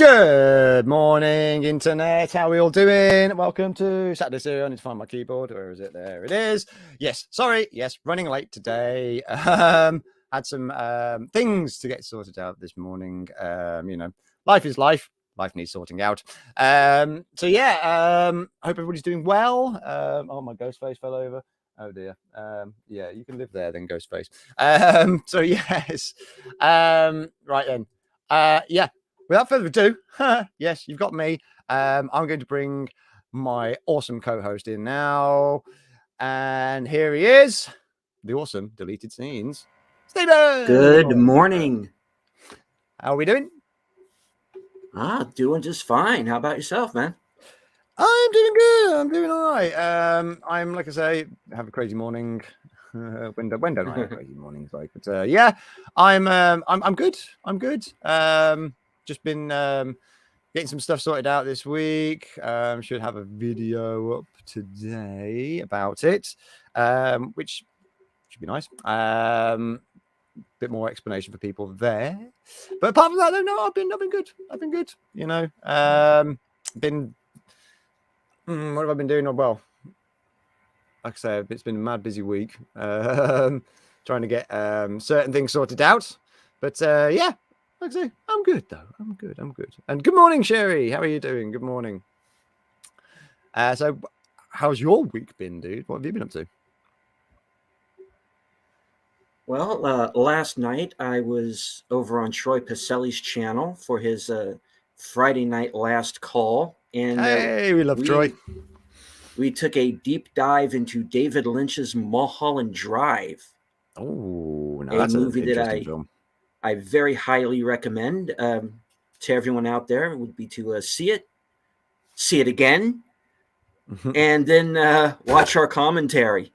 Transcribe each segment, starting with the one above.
Good morning, Internet. How are we all doing? Welcome to Saturday Serial. I need to find my keyboard. Where is it? There it is. Yes, sorry. Yes, running late today. Had some things to get sorted out this morning. Life is life. Life needs sorting out. Hope everybody's doing well. Oh, my ghost face fell over. Oh dear. Yeah, you can live there then, ghost face. Yes. Right then. Yeah. Without further ado, yes, you've got me. I'm going to bring my awesome co-host in now. And here he is, the awesome deleted scenes, Stephen. Good morning. How are we doing? Doing just fine. How about yourself, man? I'm doing good. I'm doing all right. I'm, like I say, have a crazy morning. When don't I have crazy mornings? Like, but yeah, I'm good. I'm good. Just been getting some stuff sorted out this week. Should have a video up today about it, which should be nice. Bit more explanation for people there. But apart from that, no, I've been good. I've been good. You know, what have I been doing? Well, like I say, it's been a mad busy week. Trying to get certain things sorted out. But yeah. Like I say, I'm good though. I'm good. And good morning, Sherry. How are you doing? Good morning. So how's your week been, dude? What have you been up to? Well, last night I was over on Troy Pacelli's channel for his Friday night last call. And hey, we love Troy. We took a deep dive into David Lynch's Mulholland Drive. Oh, no, that's a movie that film. I very highly recommend to everyone out there would be to see it again, and then watch our commentary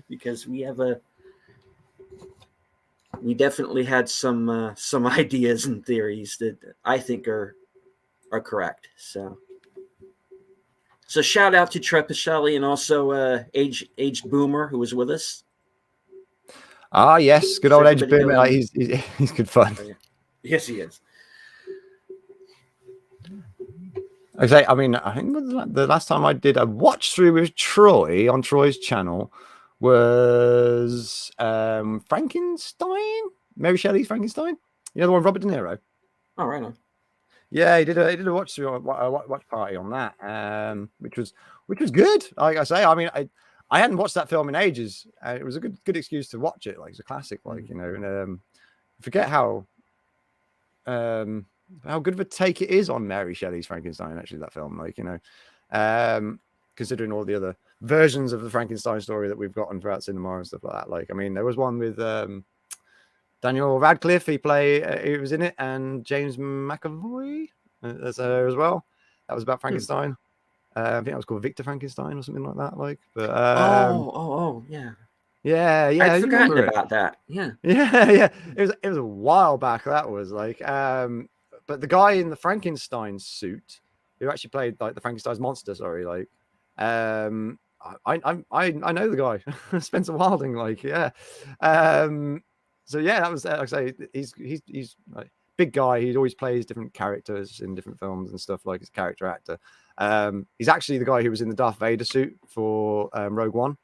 because we definitely had some ideas and theories that I think are correct. So shout out to Troy Pacelli and also Aged Boomer who was with us. Ah, yes, good old Aged Boomer. He's good fun. Yes, he is. I think the last time I did a watch through with Troy on Troy's channel was Frankenstein, Mary Shelley's Frankenstein. You know the one with Robert De Niro. Oh, right on. Yeah, he did a watch through, a watch party on that, which was good. Like I say, I hadn't watched that film in ages. It was a good excuse to watch it. Like it's a classic, like you know. And forget how good of a take it is on Mary Shelley's Frankenstein. Actually, that film, like you know, considering all the other versions of the Frankenstein story that we've gotten throughout cinema and stuff like that. Like, I mean, there was one with Daniel Radcliffe. He was in it, and James McAvoy as well. That was about Frankenstein. I think that was called Victor Frankenstein or something like that. Like, but yeah. I'd forgotten about that. Yeah. It was a while back. That was like, but the guy in the Frankenstein suit who actually played like the Frankenstein's monster. Sorry, like, I know the guy, Spencer Wilding. Like, yeah. So yeah, that was like I say, he's like big guy. He always plays different characters in different films and stuff. Like, he's a character actor. He's actually the guy who was in the Darth Vader suit for Rogue One.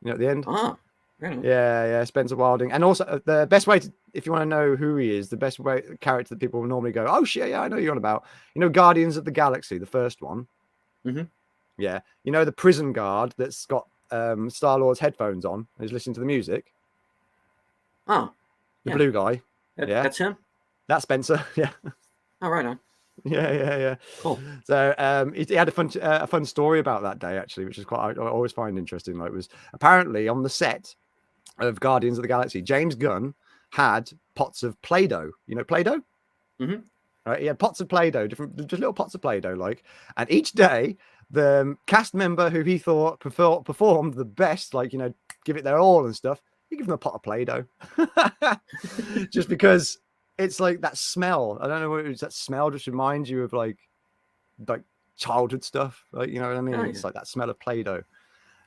You know, at the end. Oh, really? Yeah, Spencer Wilding. And also, the best way to, if you want to know who he is, the best way character that people will normally go, oh shit, yeah, I know you're on about. You know, Guardians of the Galaxy, the first one. Mm-hmm. Yeah, you know the prison guard that's got Star-Lord's headphones on and is listening to the music. Oh, the blue guy. That's him. That's Spencer. Yeah. Oh, right on. Yeah. Cool. So he had a fun story about that day actually, which is quite I always find interesting. Like, it was apparently on the set of Guardians of the Galaxy, James Gunn had pots of Play-Doh. You know Play-Doh? Mm-hmm. Right. He had pots of Play-Doh, just little pots of Play-Doh, like. And each day, the cast member who he thought performed the best, like, you know, give it their all and stuff, he give them a pot of Play-Doh, just because. It's like that smell. I don't know what it is. That smell just reminds you of like childhood stuff. Like, you know what I mean? Oh, yeah. It's like that smell of Play-Doh.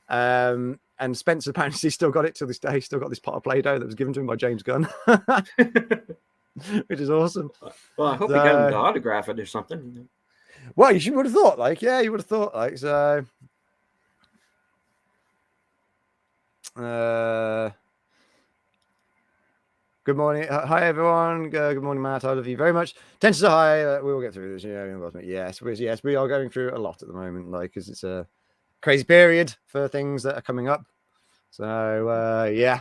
And Spencer apparently still got it till this day. Still got this pot of Play-Doh that was given to him by James Gunn. which is awesome. Well, I hope he got him to autograph it or something. Well, you would have thought, like, yeah, you would have thought, like, so. Good morning. Hi, everyone. Good morning, Matt. I love you very much. Tenses are high. We will get through this. Yes, we are going through a lot at the moment, like, because it's a crazy period for things that are coming up. So, yeah.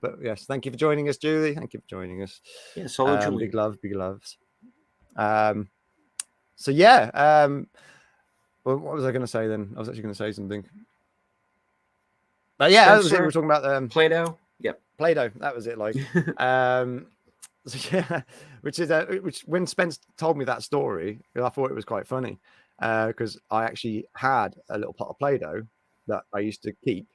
But yes, thank you for joining us, Julie. Thank you for joining us. Yes, hello, Julie. Big loves. So, yeah. Well, what was I going to say then? I was actually going to say something. But yeah, we were talking about Play-Doh. Yep, Play-Doh. That was it. Like, so yeah, which when Spence told me that story, I thought it was quite funny because I actually had a little pot of Play-Doh that I used to keep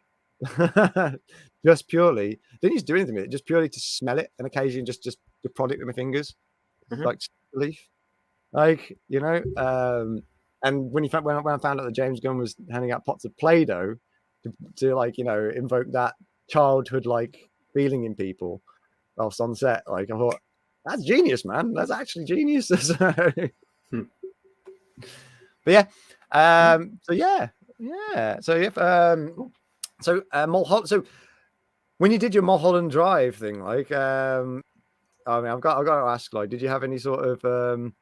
just purely. Didn't used to do anything with it, just purely to smell it and occasionally just to prod it with my fingers, like leaf, like And when I found out that James Gunn was handing out pots of Play-Doh to like invoke that childhood like feeling in people whilst on set, like I thought that's genius, man. That's actually genius. But yeah, so yeah. So if Mulholland. So when you did your Mulholland Drive thing, like I mean, I've got to ask, like, did you have any sort of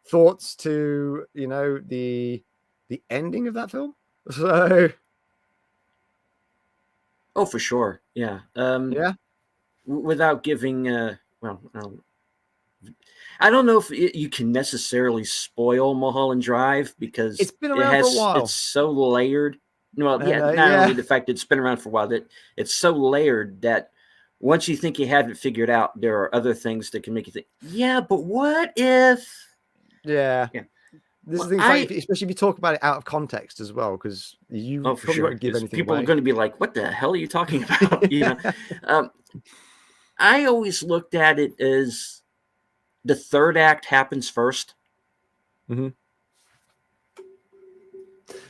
thoughts to the ending of that film? So. Oh, for sure. Yeah. Yeah. Without giving, well, I don't know if you can necessarily spoil Mulholland Drive because it's been around for a while. It's so layered. Well, yeah, not only the fact that it's been around for a while, that it's so layered that once you think you have it figured out, there are other things that can make you think, yeah, but what if? Yeah. This is the thing, especially if you talk about it out of context as well, because you probably won't give anything people away. Are going to be like, what the hell are you talking about? I always looked at it as the third act happens first. Mm-hmm.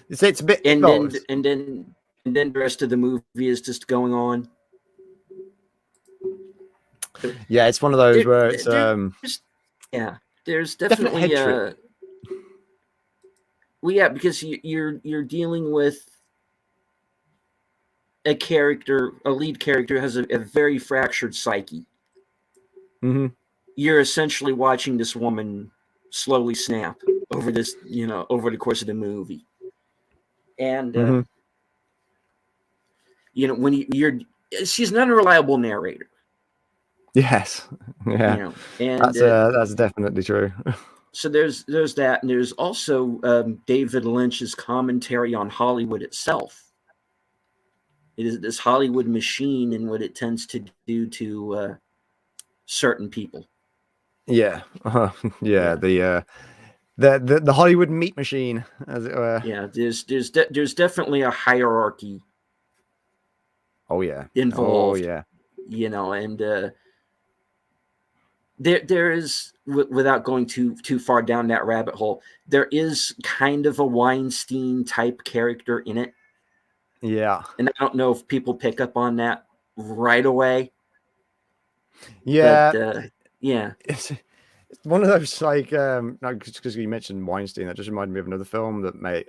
It's a bit, and then the rest of the movie is just going on. Yeah, it's one of those where it's there's definitely well, yeah, because you're dealing with a lead character who has a very fractured psyche. Mm-hmm. You're essentially watching this woman slowly snap over this, over the course of the movie. And when she's an unreliable narrator. Yes. Yeah. And that's definitely true. So there's that, and there's also David Lynch's commentary on Hollywood itself. It is this Hollywood machine and what it tends to do to certain people. Yeah. The Hollywood meat machine, as it were. Yeah, there's definitely a hierarchy. Oh yeah. Involved. Oh yeah. And there is, without going too far down that rabbit hole, there is kind of a Weinstein type character in it. Yeah. And I don't know if people pick up on that right away. Yeah. But, yeah. It's one of those, like, because you mentioned Weinstein, that just reminded me of another film that made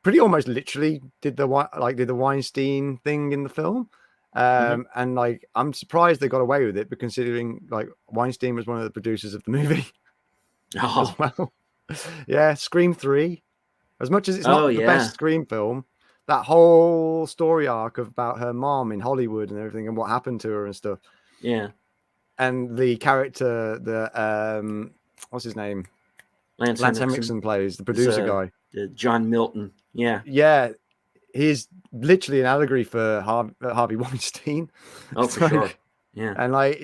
pretty almost literally did the Weinstein thing in the film. And like, I'm surprised they got away with it, but considering like Weinstein was one of the producers of the movie as well. Yeah, Scream 3. As much as it's not the best Scream film, that whole story arc about her mom in Hollywood and everything and what happened to her and stuff. Yeah. And the character, the what's his name? Lance Henriksen plays, the producer guy. John Milton. Yeah. Yeah. He's literally an allegory for Harvey Weinstein. Oh, for sure. Yeah. And like,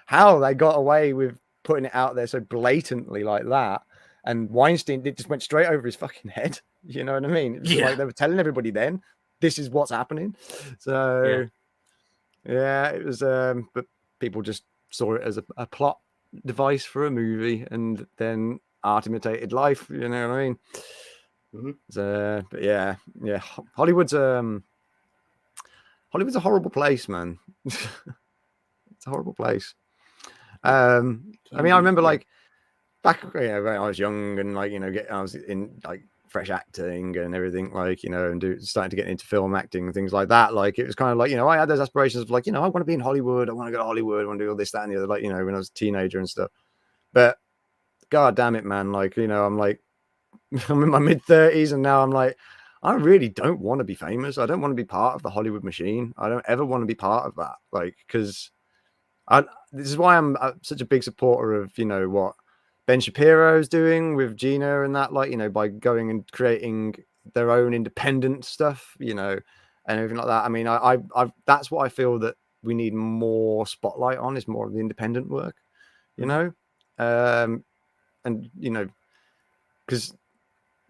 how they got away with putting it out there so blatantly like that. And Weinstein, it just went straight over his fucking head. You know what I mean? It's like they were telling everybody then, this is what's happening. So yeah, it was, but people just saw it as a plot device for a movie, and then art imitated life. You know what I mean? So, but yeah. Hollywood's a horrible place, man. It's a horrible place. I mean, I remember like back when I was young and like I was in like fresh acting and everything, like and starting to get into film acting and things like that. Like it was kind of like I had those aspirations of like I want to be in Hollywood, I want to go to Hollywood, I want to do all this, that, and the other. Like when I was a teenager and stuff. But god damn it, man! Like I'm like I'm in my mid-30s and now I'm like I really don't want to be famous. I don't want to be part of the Hollywood machine. I don't ever want to be part of that. Like because this is why I'm such a big supporter of what Ben Shapiro's doing with Gina and that, like by going and creating their own independent stuff, and everything like that. I mean, I that's what I feel that we need more spotlight on, is more of the independent work, and because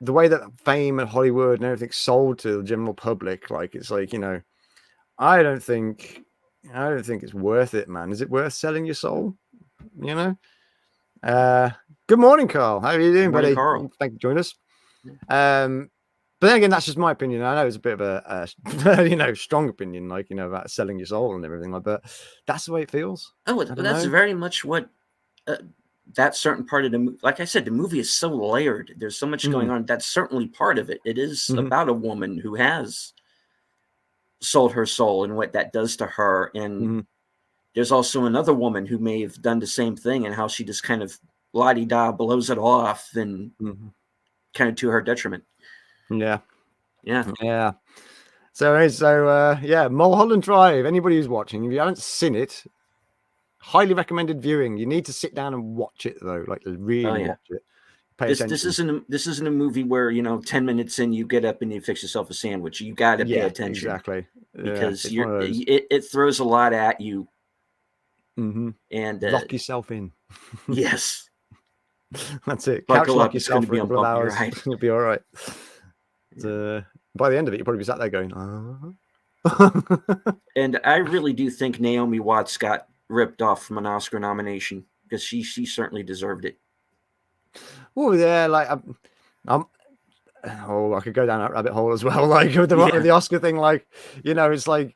the way that fame and Hollywood and everything's sold to the general public, like it's like I don't think it's worth it, man. Is it worth selling your soul? Good morning, Carl. How are you doing, buddy? Carl. Thank you for joining us. But then again, that's just my opinion. I know it's a bit of a strong opinion, like about selling your soul and everything like that. That's the way it feels. Oh, that's very much what that certain part of the like I said, the movie is so layered. There's so much going on. That's certainly part of it. It is about a woman who has sold her soul and what that does to her. And there's also another woman who may have done the same thing and how she just kind of la-di-da blows it off and kind of to her detriment. Yeah. So Mulholland Drive. Anybody who's watching, if you haven't seen it, highly recommended viewing. You need to sit down and watch it though, like really watch it. This isn't a movie where 10 minutes in you get up and you fix yourself a sandwich. You got to pay attention, exactly, because it throws a lot at you, and lock yourself in. Yes, that's it. Buckle lock up. yourself for a couple of hours. Right. You'll be all right. By the end of it, you'll probably be sat there going, And I really do think Naomi Watts got ripped off from an Oscar nomination, because she certainly deserved it. Oh yeah, like I could go down that rabbit hole as well. Like with the Oscar thing, like it's like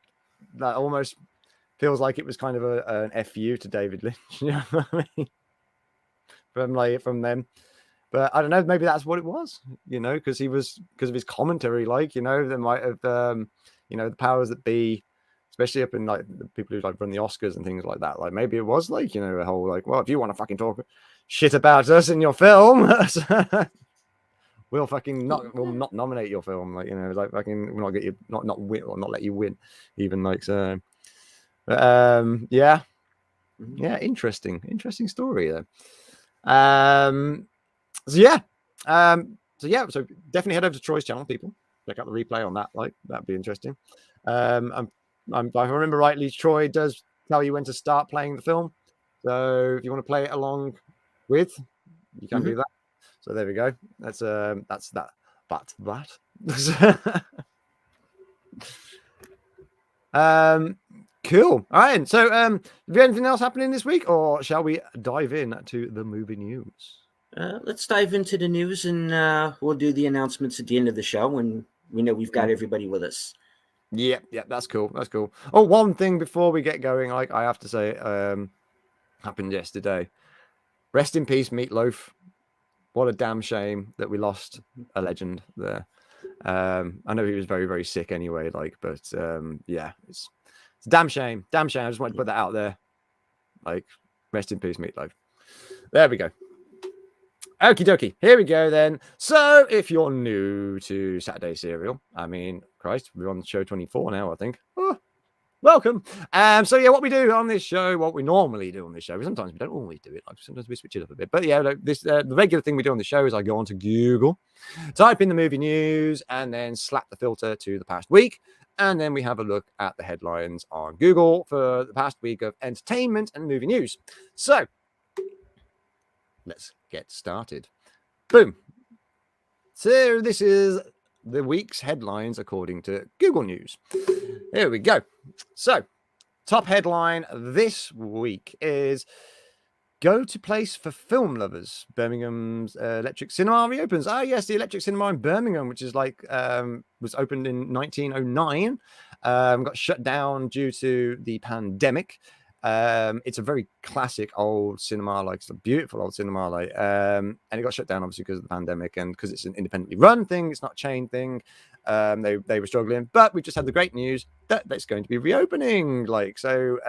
that almost feels like it was kind of an FU to David Lynch. You know what I mean? From them, but I don't know. Maybe that's what it was. Because of his commentary. Like they might have the powers that be, especially up in like the people who like run the Oscars and things like that. Like maybe it was like a whole like, well, if you want to fucking talk shit about us in your film, we'll not nominate your film. Like like fucking we'll not get you not win or not let you win, even like so. But interesting story there. So definitely head over to Troy's channel, people. Check out the replay on that. Like that'd be interesting. If I remember rightly, Troy does tell you when to start playing the film. So if you want to play it along with, you can do that. So there we go. That's that. Cool. All right. So have you anything else happening this week, or shall we dive in to the movie news? Let's dive into the news, and we'll do the announcements at the end of the show when we know we've got everybody with us. Yeah, that's cool. Oh, one thing before we get going, like I have to say, happened yesterday. Rest in peace, Meatloaf. What a damn shame that we lost a legend there. I know he was very, very sick anyway, like, but it's a damn shame. I just wanted to put that out there. Like, rest in peace, Meatloaf. There we go. Okie dokie. Here we go then. So if you're new to Saturday Serial, I mean, Christ, we're on show 24 now, I think. Oh, welcome. What we do on this show, what we normally do on this show, sometimes we don't always do it, like sometimes we switch it up a bit. But the regular thing we do on the show is I go onto Google, type in the movie news, and then slap the filter to the past week. And then we have a look at the headlines on Google for the past week of entertainment and movie news. So let's get started. Boom. So this is the week's headlines according to Google News. Here we go. So top headline this week is go to place for film lovers. Birmingham's Electric Cinema reopens. Ah, yes, the Electric Cinema in Birmingham, which is like was opened in 1909, got shut down due to the pandemic. It's a very classic old cinema, like it's a beautiful old cinema, like and it got shut down obviously because of the pandemic and because it's an independently run thing, it's not a chain thing. They were struggling, but we just had the great news that it's going to be reopening. Like so,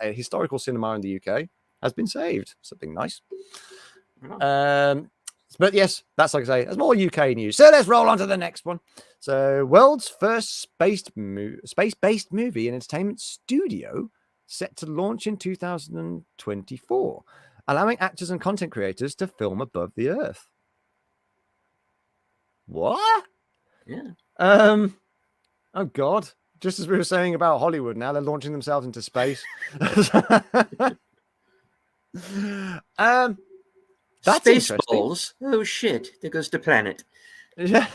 a historical cinema in the UK has been saved. Something nice. But yes, that's like I say, there's more UK news. So let's roll on to the next one. So, world's first space-based movie and entertainment studio set to launch in 2024, allowing actors and content creators to film above the Earth. What? Yeah. Oh God! Just as we were saying about Hollywood, now they're launching themselves into space. That's Spaceballs. Oh shit! There goes the planet. Yeah,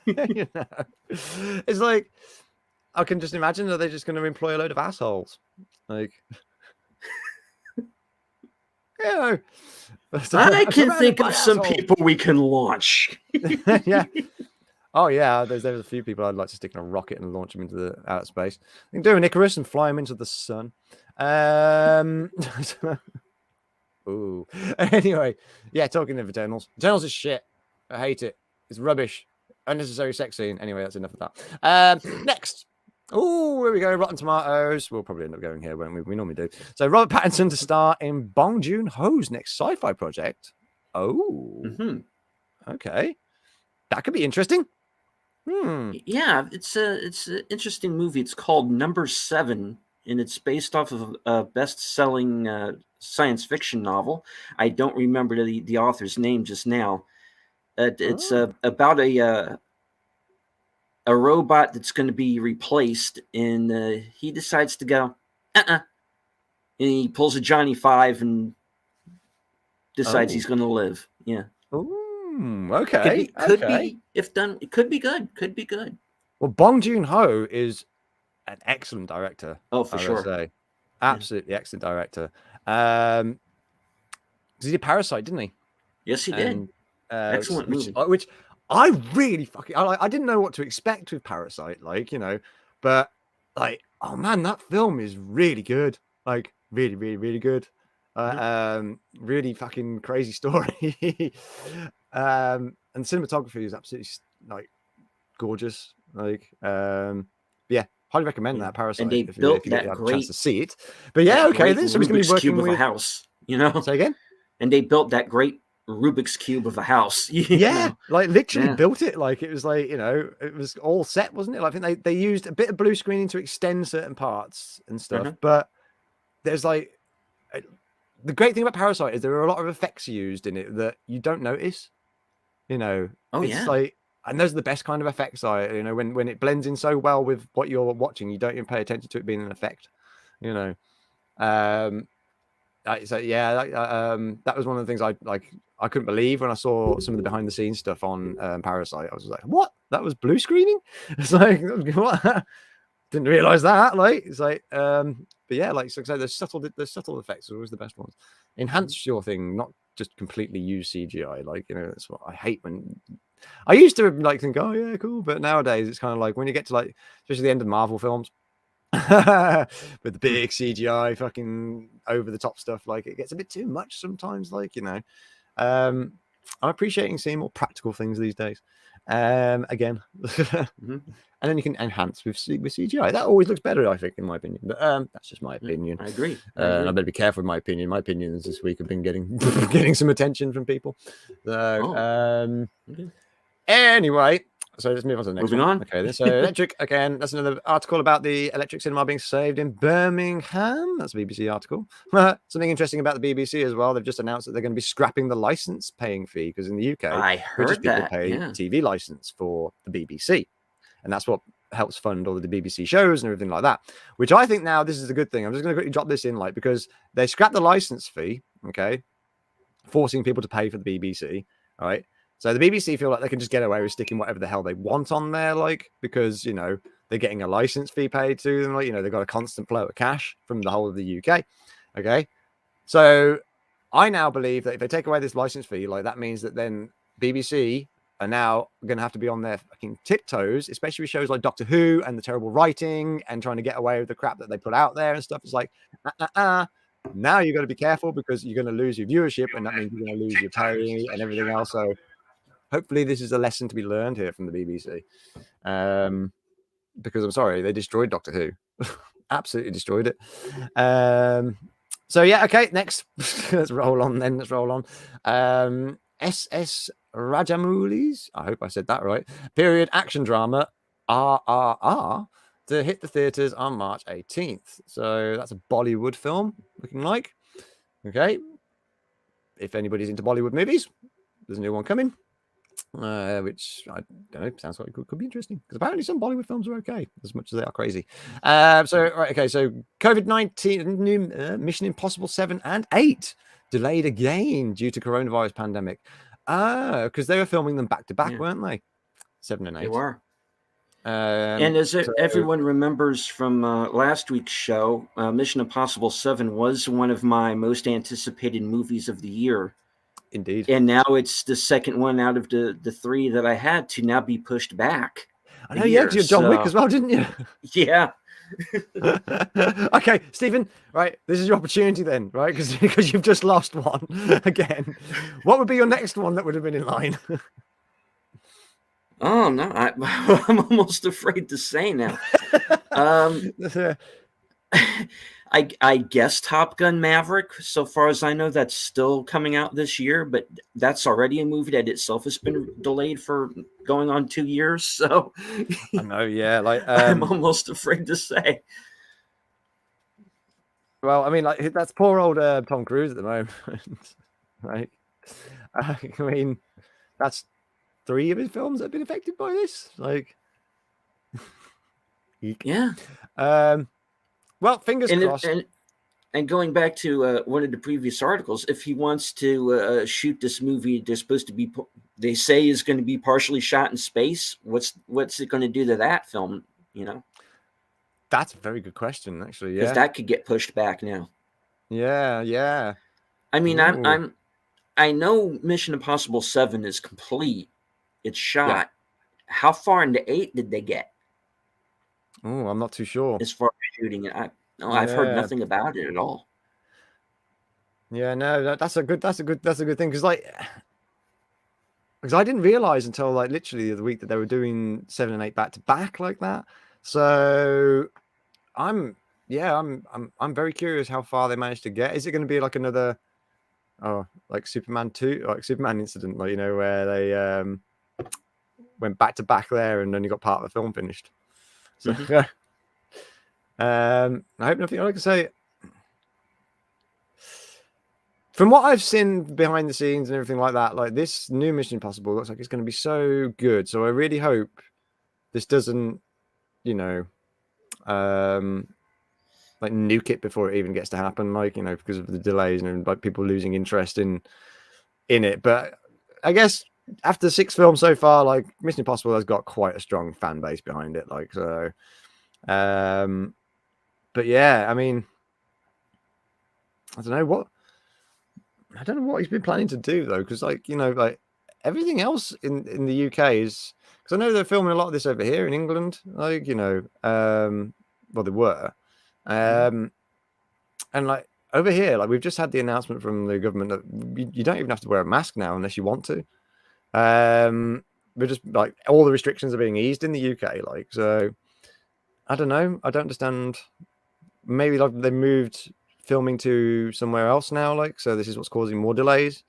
you know, it's like I can just imagine that they're just going to employ a load of assholes, like you know. I can think of some people we can launch. Yeah. Oh yeah, there's a few people I'd like to stick in a rocket and launch them into the outer space. I can do an Icarus and fly them into the sun. Ooh. Anyway, yeah, talking of Eternals. Eternals is shit. I hate it. It's rubbish. Unnecessary sex scene. Anyway, that's enough of that. Next. Oh, here we go. Rotten Tomatoes. We'll probably end up going here, won't we? We normally do. So Robert Pattinson to star in Bong Joon-ho's next sci-fi project. Oh. Okay. That could be interesting. Yeah, it's an interesting movie. It's called Number 7, and it's based off of a best-selling science fiction novel. I don't remember the author's name just now. It's about a robot that's going to be replaced, and he decides to go, and he pulls a Johnny Five and decides he's going to live. Yeah. Okay. Could be if done. It could be good. Could be good. Well, Bong Joon-ho is an excellent director. Oh, for sure. Say. Absolutely excellent director. Because he did Parasite, didn't he? Yes, he did. Excellent movie. Which I really fucking I didn't know what to expect with Parasite, like, you know, but like, oh man, that film is really good. Like, really, really, really good. Really fucking crazy story. And cinematography is absolutely like gorgeous. Like, yeah, highly recommend that Parasite. And they built that have great chance to see it. But yeah, okay, this is going to be working cube with of a house. You know, say again. And they built that great Rubik's cube of a house. Yeah, like literally built it. Like it was like, you know, it was all set, wasn't it? Like, I think they used a bit of blue screening to extend certain parts and stuff. But there's like the great thing about Parasite is there are a lot of effects used in it that you don't notice. You know, it's like, and those are the best kind of effects. You know, when it blends in so well with what you're watching, you don't even pay attention to it being an effect. You know, so yeah, that was one of the things I couldn't believe when I saw some of the behind the scenes stuff on Parasite. I was like, what? That was blue screening? It's like, what? Didn't realize that. Like, it's like, but yeah, like, so the subtle effects are always the best ones. Enhance your thing, not just completely use CGI. Like, you know, that's what I hate when I used to like think, oh yeah, cool. But nowadays it's kind of like when you get to like, especially the end of Marvel films, with the big CGI fucking over the top stuff, like it gets a bit too much sometimes. Like, you know, I'm appreciating seeing more practical things these days. Again, and then you can enhance with CGI. That always looks better, I think, in my opinion. But that's just my opinion. I agree. I better be careful with my opinion. My opinions this week have been getting some attention from people. So, anyway. So let's move on to the next one. Okay, so electric again. That's another article about the electric cinema being saved in Birmingham. That's a BBC article. Something interesting about the BBC as well. They've just announced that they're going to be scrapping the license paying fee because in the UK, I heard people pay TV license for the BBC, and that's what helps fund all of the BBC shows and everything like that. Which I think now this is a good thing. I'm just going to quickly drop this in, like, because they scrapped the license fee, okay, forcing people to pay for the BBC, all right. So the BBC feel like they can just get away with sticking whatever the hell they want on there, like, because, you know, they're getting a license fee paid to them. Like, you know, they've got a constant flow of cash from the whole of the UK. Okay. So I now believe that if they take away this license fee, like, that means that then BBC are now going to have to be on their fucking tiptoes, especially with shows like Doctor Who and the terrible writing and trying to get away with the crap that they put out there and stuff. It's like, Now you've got to be careful because you're going to lose your viewership, and that means you're going to lose your pay and everything else. So hopefully this is a lesson to be learned here from the BBC. Because I'm sorry, they destroyed Doctor Who. Absolutely destroyed it. So yeah, okay, next. Let's roll on then. Let's roll on. SS Rajamouli's, I hope I said that right, period action drama RRR to hit the theaters on March 18th. So that's a Bollywood film, looking like. Okay. If anybody's into Bollywood movies, there's a new one coming. Which I don't know, sounds like it could be interesting because apparently some Bollywood films are okay as much as they are crazy. So COVID-19 new Mission Impossible 7 and 8 delayed again due to coronavirus pandemic. Because they were filming them back to back, weren't they? 7 and 8. They were. And as everyone remembers from last week's show, Mission Impossible 7 was one of my most anticipated movies of the year. Indeed. And now it's the second one out of the three that I had to now be pushed back. I know, yeah, because you're John Wick as well, didn't you? Yeah. Okay, Stephen, right, this is your opportunity then, right? Because you've just lost one again. What would be your next one that would have been in line? Oh, no, I'm almost afraid to say now. I guess Top Gun Maverick, so far as I know, that's still coming out this year, but that's already a movie that itself has been delayed for going on 2 years. So I know, yeah, like I'm almost afraid to say. Well, I mean, like that's poor old Tom Cruise at the moment, right? I mean, that's 3 of his films that have been affected by this. Like, Geek. Yeah. Well, fingers crossed. And going back to one of the previous articles, if he wants to shoot this movie, they're supposed to be, they say is going to be partially shot in space. What's it going to do to that film? You know, that's a very good question, actually. Yeah, because that could get pushed back now. Yeah. I mean, I know Mission Impossible 7 is complete. It's shot. Yeah. How far into 8 did they get? Oh, I'm not too sure. As far as shooting it, I've heard nothing about it at all. Yeah, no, that's a good thing because I didn't realize until like literally the week that they were doing 7 and 8 back to back like that. So I'm very curious how far they managed to get. Is it going to be like another like Superman 2, like Superman incident, like, you know, where they went back to back there and only got part of the film finished? So I hope nothing. Like I say, from what I've seen behind the scenes and everything like that, like this new Mission Impossible looks like it's going to be so good. So I really hope this doesn't, you know, like nuke it before it even gets to happen, like, you know, because of the delays and like people losing interest in it. But I guess after 6 films so far, like Mission Impossible has got quite a strong fan base behind it, like, so but yeah, I mean, I don't know what he's been planning to do though, because like, you know, like everything else in the UK is, because I know they're filming a lot of this over here in England, like, you know, well, they were, and like over here, like we've just had the announcement from the government that you don't even have to wear a mask now unless you want to. We're just like all the restrictions are being eased in the UK, like, so I don't know. I don't understand. Maybe like they moved filming to somewhere else now, like, so this is what's causing more delays.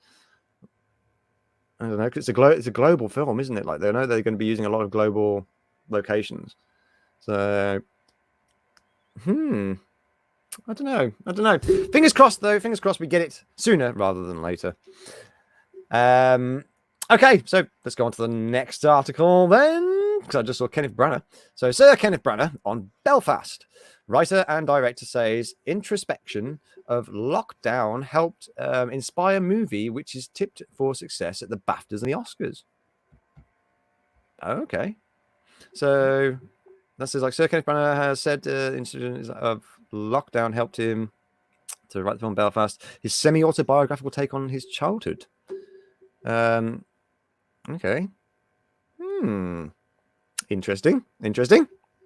I don't know, because it's a global film, isn't it? Like they know they're going to be using a lot of global locations. So, I don't know. Fingers crossed, though. Fingers crossed we get it sooner rather than later. Okay, so let's go on to the next article then, because I just saw Kenneth Branagh. So Sir Kenneth Branagh on Belfast. Writer and director says introspection of lockdown helped inspire movie which is tipped for success at the BAFTAs and the Oscars. Okay. So that says like Sir Kenneth Branagh has said incident of lockdown helped him to write the film Belfast, his semi-autobiographical take on his childhood. Okay. Interesting.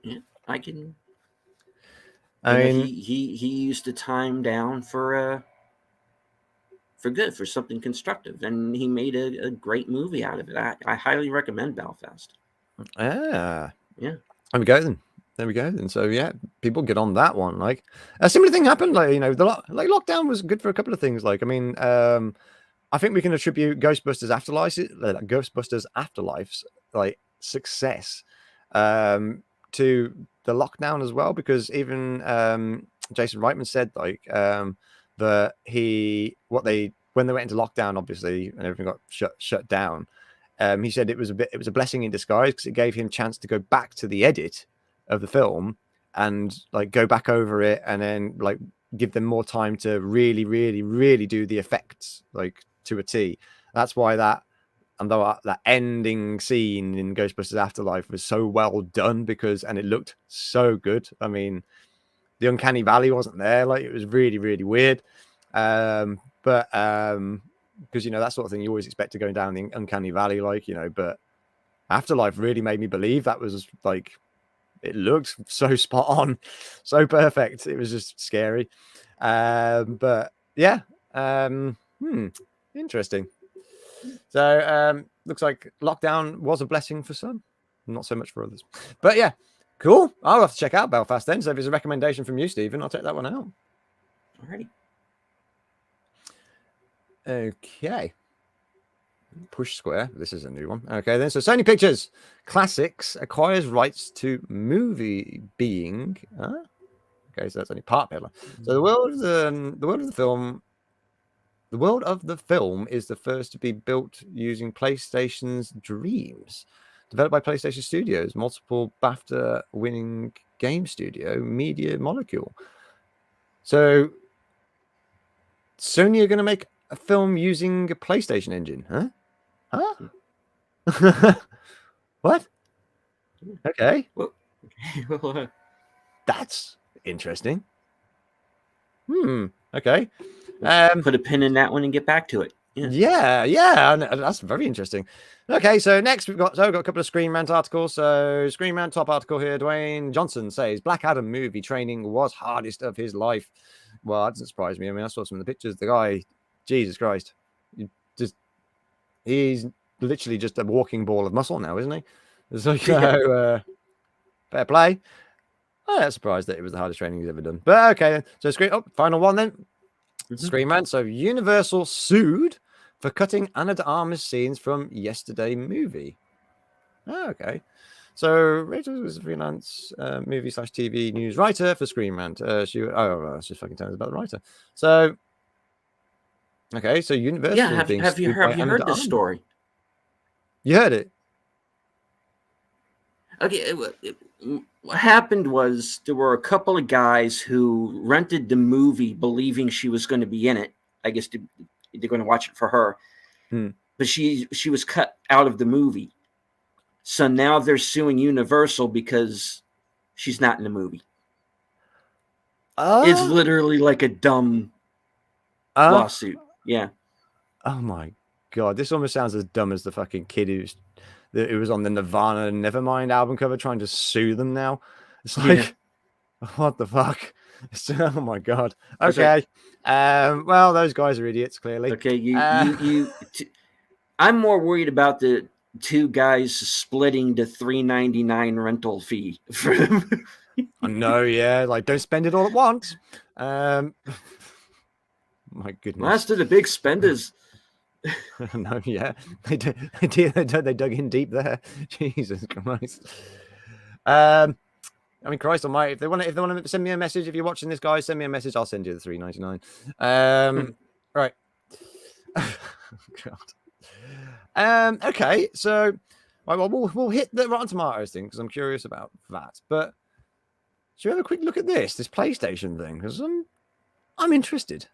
Yeah, I can. I mean, he used the time down for good, for something constructive, and he made a great movie out of it. I highly recommend Belfast. yeah. Yeah. There we go then. There we go then. So yeah, people get on that one. Like a similar thing happened. Like like lockdown was good for a couple of things. Like I mean, I think we can attribute Ghostbusters Afterlife's like success to the lockdown as well, because even Jason Reitman said like that when they went into lockdown, obviously, and everything got shut down. He said it was a blessing in disguise, because it gave him a chance to go back to the edit of the film and like go back over it, and then like give them more time to really, really, really do the effects like to a T. That's why that ending scene in Ghostbusters Afterlife was so well done, and it looked so good. I mean, the uncanny valley wasn't there. Like it was really, really weird. But because that sort of thing you always expect to go down the uncanny valley, but Afterlife really made me believe that was like, it looked so spot on, so perfect. It was just scary. But yeah, interesting. So looks like lockdown was a blessing for some, not so much for others. But yeah, cool. I'll have to check out Belfast then. So if it's a recommendation from you, Stephen, I'll take that one out. Alrighty. Okay. Push square. This is a new one. Okay, then. So Sony Pictures Classics acquires rights to movie being. Okay, so that's only part headline. So the world of the film is the first to be built using PlayStation's Dreams, developed by PlayStation Studios, multiple BAFTA-winning game studio, Media Molecule. So Sony are going to make a film using a PlayStation engine, huh? What? Okay. Well, that's interesting. Okay. Put a pin in that one and get back to it. Yeah, that's very interesting. Okay, so next we've got a couple of Screen Rant articles. So Screen Rant top article here. Dwayne Johnson says Black Adam movie training was hardest of his life. Well, that doesn't surprise me. I mean, I saw some of the pictures. The guy, Jesus Christ, he's literally just a walking ball of muscle now, isn't he? So fair play. I'm not surprised that it was the hardest training he's ever done. But okay, so final one then. Screen Rant. So Universal sued for cutting Anna de Armas scenes from Yesterday movie. Okay. So Rachel was a freelance movie / TV news writer for Screen Rant. It's just fucking telling us about the writer. So okay, so Universal. Yeah, have you heard this story? You heard it? Okay, what happened was there were a couple of guys who rented the movie believing she was going to be in it. I guess they're going to watch it for her. But she was cut out of the movie. So now they're suing Universal because she's not in the movie. It's literally like a dumb lawsuit. Yeah. Oh my God. This almost sounds as dumb as the fucking kid who was on the Nirvana Nevermind album cover trying to sue them now. It's like, what the fuck? Oh my God. Okay. Well, those guys are idiots, clearly. Okay, I'm more worried about the two guys splitting the $3.99 rental fee for them. No, yeah, like don't spend it all at once. My goodness. Last of the big spenders. No, yeah, they dug in deep there. Jesus Christ. I mean, Christ Almighty. If they want to send me a message, if you're watching this, guys, send me a message. I'll send you the $3.99. Right. God. Okay, so right, well, we'll hit the Rotten Tomatoes thing because I'm curious about that. But should we have a quick look at this PlayStation thing? Because I'm interested.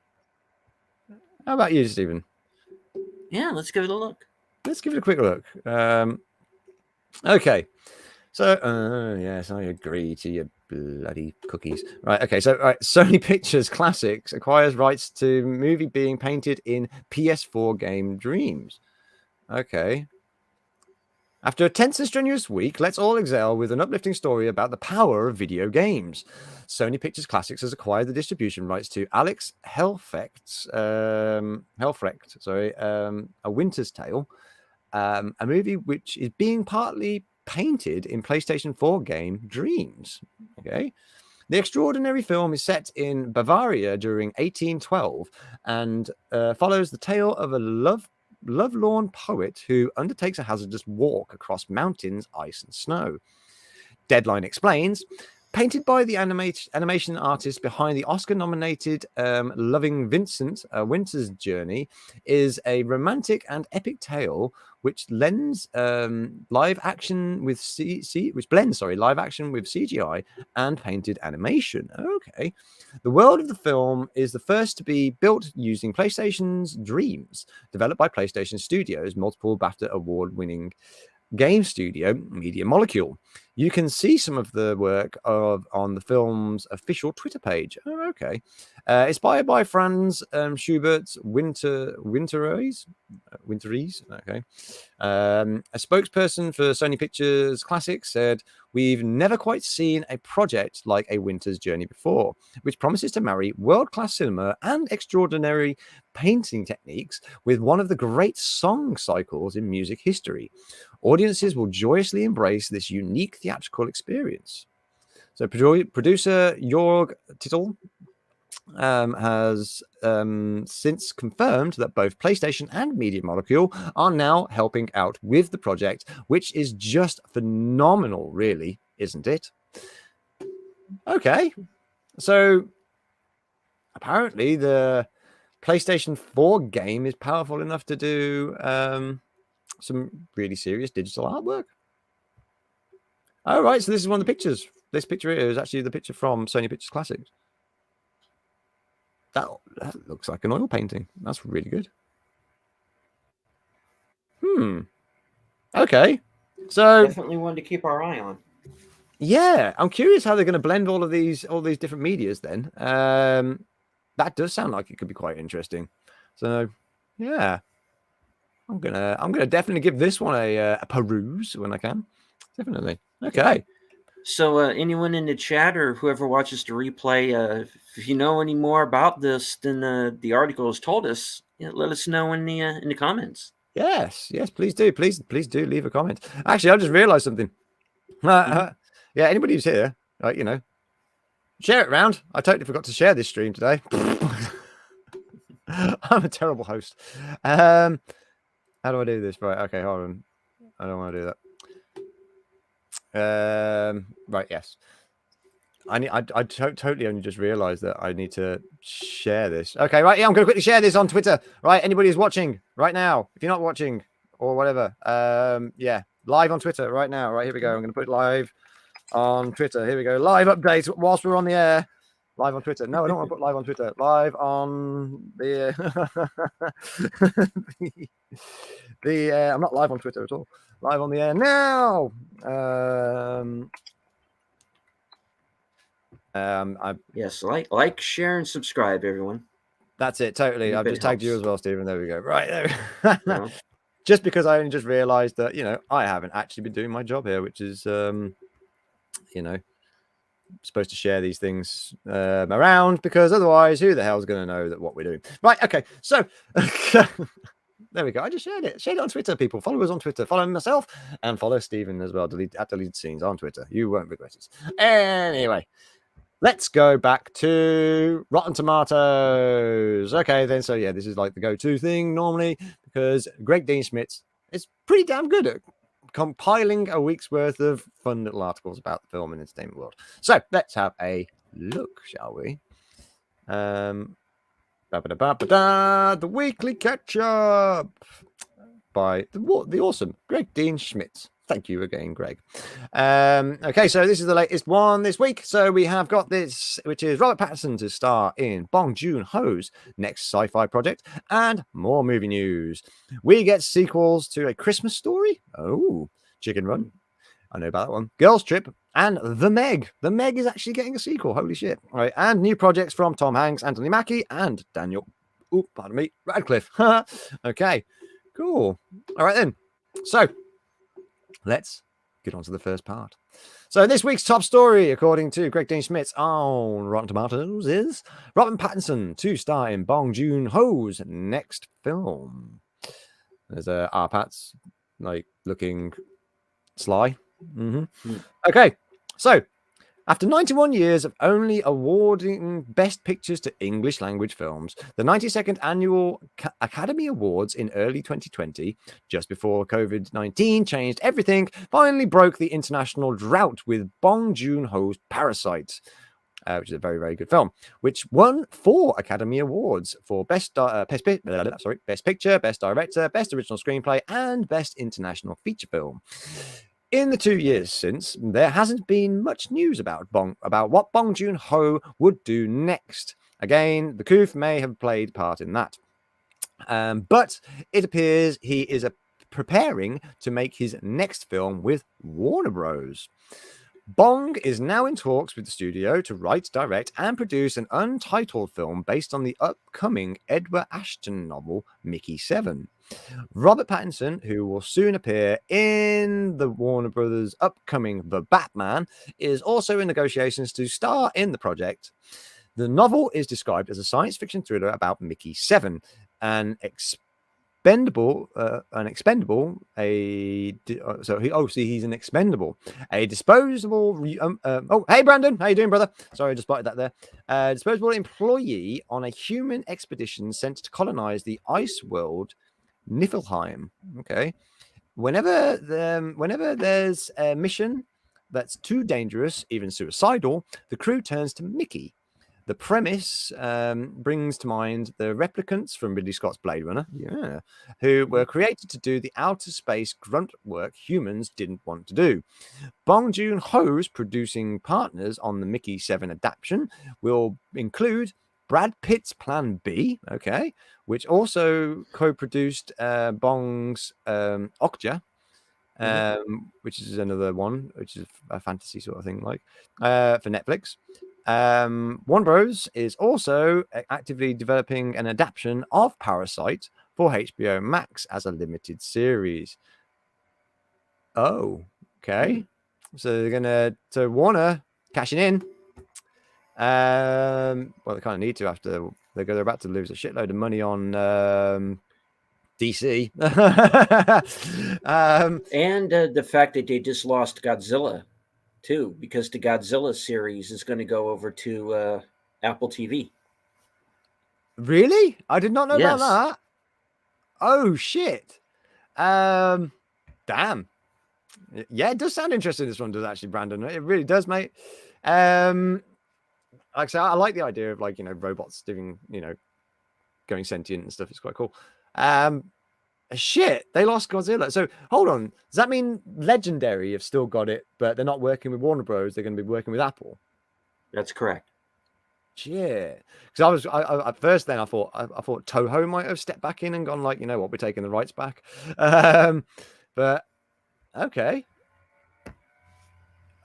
How about you, Stephen? Yeah, let's give it a look. Let's give it a quick look. Okay. So, yes, I agree to your bloody cookies. Right, okay. So, Sony Pictures Classics acquires rights to movie being painted in PS4 game Dreams. Okay. After a tense and strenuous week, let's all exhale with an uplifting story about the power of video games. Sony Pictures Classics has acquired the distribution rights to Alex Helfrecht's, A Winter's Tale, a movie which is being partly painted in PlayStation 4 game Dreams. Okay. The extraordinary film is set in Bavaria during 1812 and follows the tale of a lovelorn poet who undertakes a hazardous walk across mountains, ice, and snow. Deadline explains, painted by the animation artist behind the Oscar-nominated Loving Vincent, A Winter's Journey, is a romantic and epic tale which blends live action with CGI and painted animation. Okay. The world of the film is the first to be built using PlayStation's Dreams, developed by PlayStation Studios, multiple BAFTA award-winning game studio Media Molecule. You can see some of the work on the film's official Twitter page. Oh, okay. Inspired by Franz Schubert's Winteries. Okay. A spokesperson for Sony Pictures Classics said, "We've never quite seen a project like A Winter's Journey before, which promises to marry world-class cinema and extraordinary painting techniques with one of the great song cycles in music history. Audiences will joyously embrace this unique theatrical experience." So producer Jörg Tittel has since confirmed that both PlayStation and Media Molecule are now helping out with the project, which is just phenomenal, really, isn't it? Okay, so apparently the PlayStation 4 game is powerful enough to do some really serious digital artwork. All right, so this is one of the pictures. This picture here is actually the picture from Sony Pictures Classics. That looks like an oil painting. That's really good. Okay. So definitely one to keep our eye on. Yeah, I'm curious how they're going to blend all these different medias then. That does sound like it could be quite interesting. So yeah. I'm gonna definitely give this one a peruse when I can. Definitely. Okay. So anyone in the chat or whoever watches the replay, if you know any more about this than the article has told us, let us know in the comments. Yes, please do. Please do leave a comment. Actually, I just realized something. Yeah, anybody who's here, share it around. I totally forgot to share this stream today. I'm a terrible host. How do I do this? Right, okay, hold on. I don't want to do that. Right, yes. I totally only just realized that I need to share this. Okay, right, yeah, I'm going to quickly share this on Twitter. Right, anybody who's watching right now, if you're not watching or whatever, yeah, live on Twitter right now. Right, here we go. I'm going to put it live on Twitter. Here we go. Live update whilst we're on the air. Live on Twitter. No, I don't want to put live on Twitter. Live on the I'm not live on Twitter at all. Live on the air now. Yes, like, share, and subscribe, everyone. That's it. Totally. I've just tagged you as well, Stephen. There we go. Right there. No. Just because I only just realized that, I haven't actually been doing my job here, which is, supposed to share these things around, because otherwise who the hell's going to know that what we're doing? Right. Okay. So there we go. I just shared it. Share it on Twitter, people. Follow us on Twitter. Follow myself and follow Stephen as well. At Deleted Scenes on Twitter. You won't regret it. Anyway, let's go back to Rotten Tomatoes. Okay, then. So yeah, this is like the go-to thing normally, because Greg Dean Schmitz is pretty damn good at compiling a week's worth of fun little articles about the film and entertainment world. So let's have a look, shall we? The weekly catch-up by the awesome Greg Dean Schmitz. Thank you again, Greg. Okay, so this is the latest one this week. So we have got this, which is Robert Pattinson to star in Bong Joon-ho's next sci-fi project, and more movie news. We get sequels to A Christmas Story. Oh, Chicken Run. I know about that one. Girls Trip and The Meg. The Meg is actually getting a sequel. Holy shit. All right, and new projects from Tom Hanks, Anthony Mackie, and Daniel Radcliffe. Okay, cool. All right then. So let's get on to the first part. So this week's top story, according to Greg Dean Schmitz on Rotten Tomatoes, is Robert Pattinson to star in Bong Joon-ho's next film. There's our Pat's like looking sly. Okay, so after 91 years of only awarding Best Pictures to English language films, the 92nd Annual Academy Awards in early 2020, just before COVID-19 changed everything, finally broke the international drought with Bong Joon-ho's Parasite, which is a very, very good film, which won 4 Academy Awards for Best Picture, Best Director, Best Original Screenplay, and Best International Feature Film. In the 2 years since, there hasn't been much news about what Bong Joon-ho would do next. Again, the coup may have played part in that. But it appears he is preparing to make his next film with Warner Bros. Bong is now in talks with the studio to write, direct, and produce an untitled film based on the upcoming Edward Ashton novel, Mickey 7. Robert Pattinson, who will soon appear in the Warner Brothers' upcoming The Batman, is also in negotiations to star in the project. The novel is described as a science fiction thriller about Mickey 7, an expendable, he's an expendable, a disposable. Hey Brandon, how you doing, brother? Sorry, I just spotted that there. Disposable employee on a human expedition sent to colonize the ice world Niflheim. Okay. Whenever there's a mission that's too dangerous, even suicidal, the crew turns to Mickey. The premise brings to mind the replicants from Ridley Scott's Blade Runner, who were created to do the outer space grunt work humans didn't want to do. Bong Joon-ho's producing partners on the Mickey 7 adaptation will include Brad Pitt's Plan B, okay, which also co-produced Bong's Okja, which is another one, which is a fantasy sort of thing, like for Netflix. Warner Bros. Is also actively developing an adaptation of Parasite for HBO Max as a limited series. Oh, okay. So Warner cashing in. Well, they kind of need to after they're about to lose a shitload of money on DC. And the fact that they just lost Godzilla too, because the Godzilla series is going to go over to Apple TV. Really? I did not know about that. Oh shit. Damn. Yeah, it does sound interesting, this one does actually, Brandon. It really does, mate. Like I say, I like the idea of robots doing, going sentient and stuff. It's quite cool. Shit, they lost Godzilla. So hold on, does that mean Legendary have still got it, but they're not working with Warner Bros? They're going to be working with Apple. That's correct. Shit, because at first then I thought Toho might have stepped back in and gone like, you know what, we're taking the rights back. But okay.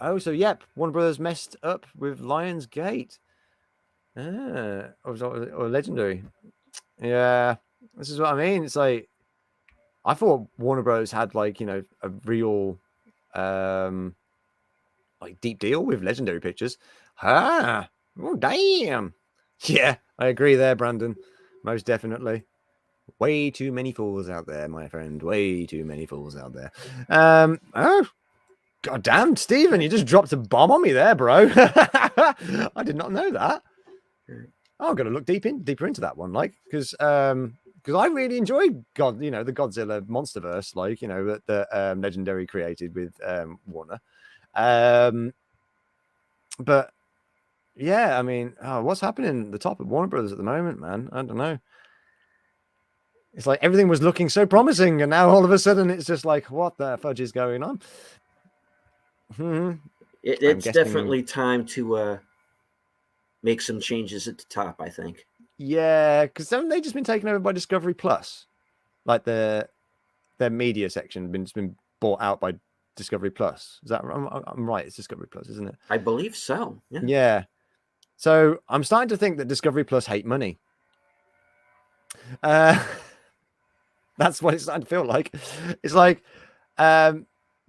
Oh, so yep, Warner Brothers messed up with Lionsgate. Or Legendary. Yeah, this is what I mean. It's like I thought Warner Bros. Had a real deep deal with Legendary Pictures. Oh damn. Yeah, I agree there, Brandon. Most definitely. Way too many fools out there, my friend. Way too many fools out there. Oh. God damn, Stephen, you just dropped a bomb on me there, bro. I did not know that. I'm going to look deeper into that one, because I really enjoyed the Godzilla MonsterVerse, that Legendary created with Warner. But yeah, I mean, what's happening at the top of Warner Brothers at the moment, man? I don't know. It's like everything was looking so promising, and now all of a sudden it's just like, what the fudge is going on? It's definitely time to make some changes at the top, I think. Yeah, because haven't they just been taken over by Discovery Plus? Like their media section has been bought out by Discovery Plus. Is that I'm right? It's Discovery Plus, isn't it? I believe so. Yeah. So I'm starting to think that Discovery Plus hate money. That's what it's starting to feel like. It's like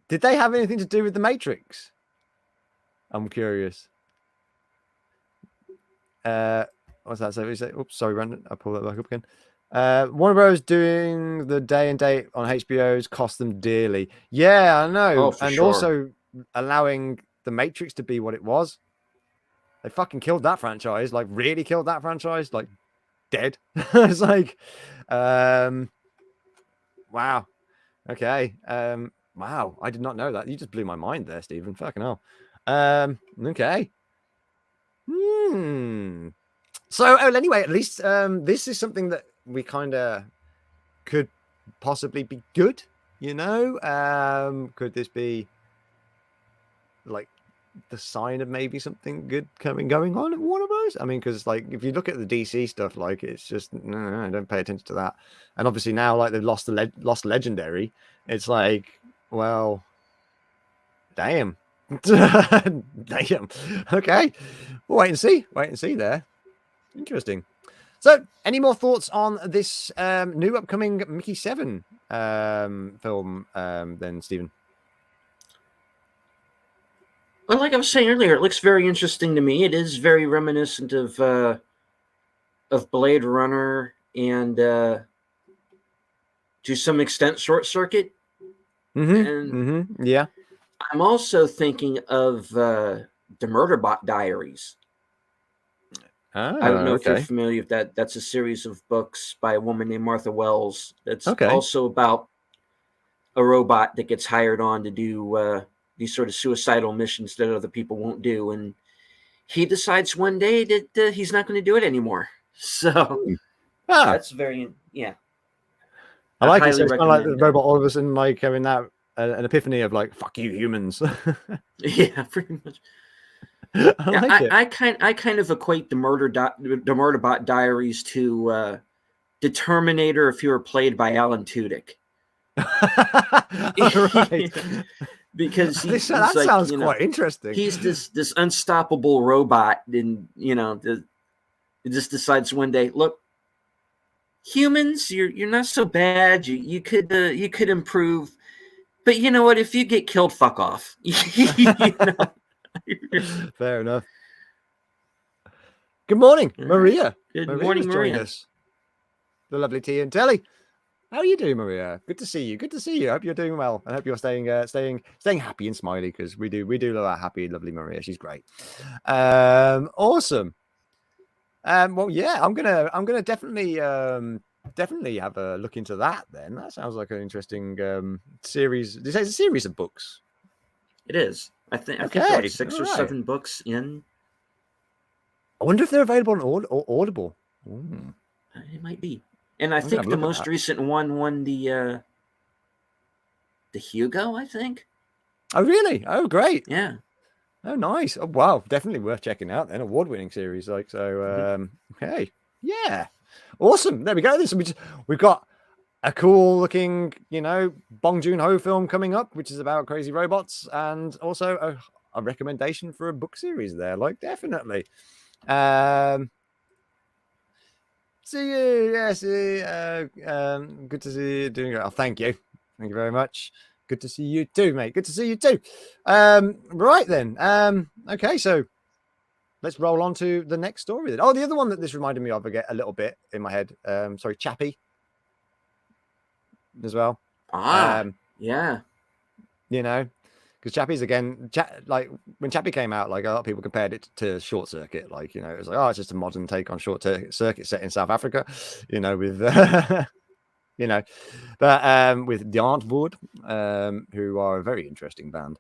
Did they have anything to do with the Matrix? I'm curious. What's that? So we say, oops, sorry, Brandon. I'll pull that back up again. Warner Bros. Doing the day and date on HBO's cost them dearly. Yeah, I know. For and sure. Also allowing the Matrix to be what it was. They fucking killed that franchise. Like, really killed that franchise. Like, dead. It's like, wow. Okay. Wow. I did not know that. You just blew my mind there, Stephen. Fucking hell. Okay. So, anyway, at least this is something that we kind of could possibly be good, you know? Could this be like the sign of maybe something good going on at Warner Bros? I mean, because like if you look at the DC stuff, like it's just no, don't pay attention to that. And obviously now, like they've lost Legendary. It's like, well, damn. Damn. Okay. We'll wait and see. Wait and see there. Interesting. So, any more thoughts on this new upcoming Mickey 7 film then, Stephen? Well, like I was saying earlier, it looks very interesting to me. It is very reminiscent of Blade Runner and to some extent Short Circuit. Yeah. I'm also thinking of the Murderbot Diaries. I don't know if you're familiar with that. That's a series of books by a woman named Martha Wells. That's also about a robot that gets hired on to do these sort of suicidal missions that other people won't do. And he decides one day that he's not going to do it anymore. So that's very, I like it. So it's kind of like the robot all of a sudden like having that an epiphany of like, fuck you humans. Yeah, pretty much. I kind of equate the Murderbot Diaries to the Terminator if you were played by Alan Tudyk. Right. Because that sounds quite interesting. He's this unstoppable robot, and it just decides one day, look, humans, you're not so bad. You could improve, but you know what? If you get killed, fuck off. Fair enough. Good morning, Maria. Good morning, Maria. Us. The lovely tea and telly. How are you doing, Maria? Good to see you. Good to see you. I hope you're doing well. I hope you're staying happy and smiley, because we do love our happy, lovely Maria. She's great. Awesome. Well, yeah, I'm gonna definitely have a look into that. Then that sounds like an interesting series. This is a series of books. It is. I think there are 6 or 7 books in. I wonder if they're available on Audible. It might be. And I think the most recent one won the Hugo, I think. Oh, really? Oh, great. Yeah. Oh, nice. Oh, wow. Definitely worth checking out then. Award-winning series. Like, so, okay. Yeah. Awesome. There we go. We've got a cool-looking, Bong Joon-ho film coming up, which is about crazy robots, and also a recommendation for a book series there. Like, definitely. See you. Yes. Good to see you doing it. Oh, thank you. Thank you very much. Good to see you too, mate. Good to see you too. Right then. Okay, so let's roll on to the next story then. Oh, the other one that this reminded me of, I get a little bit in my head. Sorry, Chappie as well. Yeah. Because Chappie's again, like when Chappie came out, like a lot of people compared it to Short Circuit. Like, it was like, oh, it's just a modern take on Short Circuit set in South Africa, with, but with Dartwood, who are a very interesting band.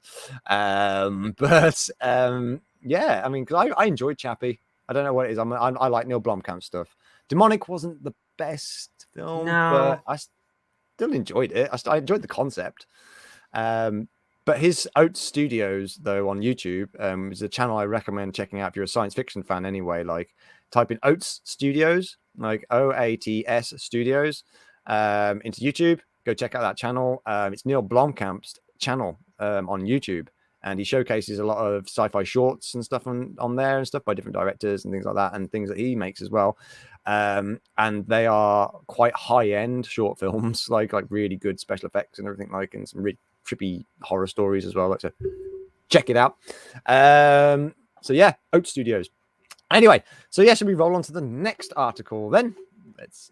Yeah, I mean, because I enjoyed Chappie. I don't know what it is. I like Neil Blomkamp stuff. Demonic wasn't the best film, but I still enjoyed it. I enjoyed the concept. But his Oats Studios, though, on YouTube, is a channel I recommend checking out if you're a science fiction fan anyway. Like, type in Oats Studios, like OATS Studios, into YouTube. Go check out that channel. It's Neil Blomkamp's channel on YouTube. And he showcases a lot of sci-fi shorts and stuff on there and stuff by different directors and things like that, and things that he makes as well. And they are quite high-end short films, like really good special effects and everything, like, and some really trippy horror stories as well. So check it out. So yeah, Oat Studios. Anyway, so yeah, should we roll on to the next article then?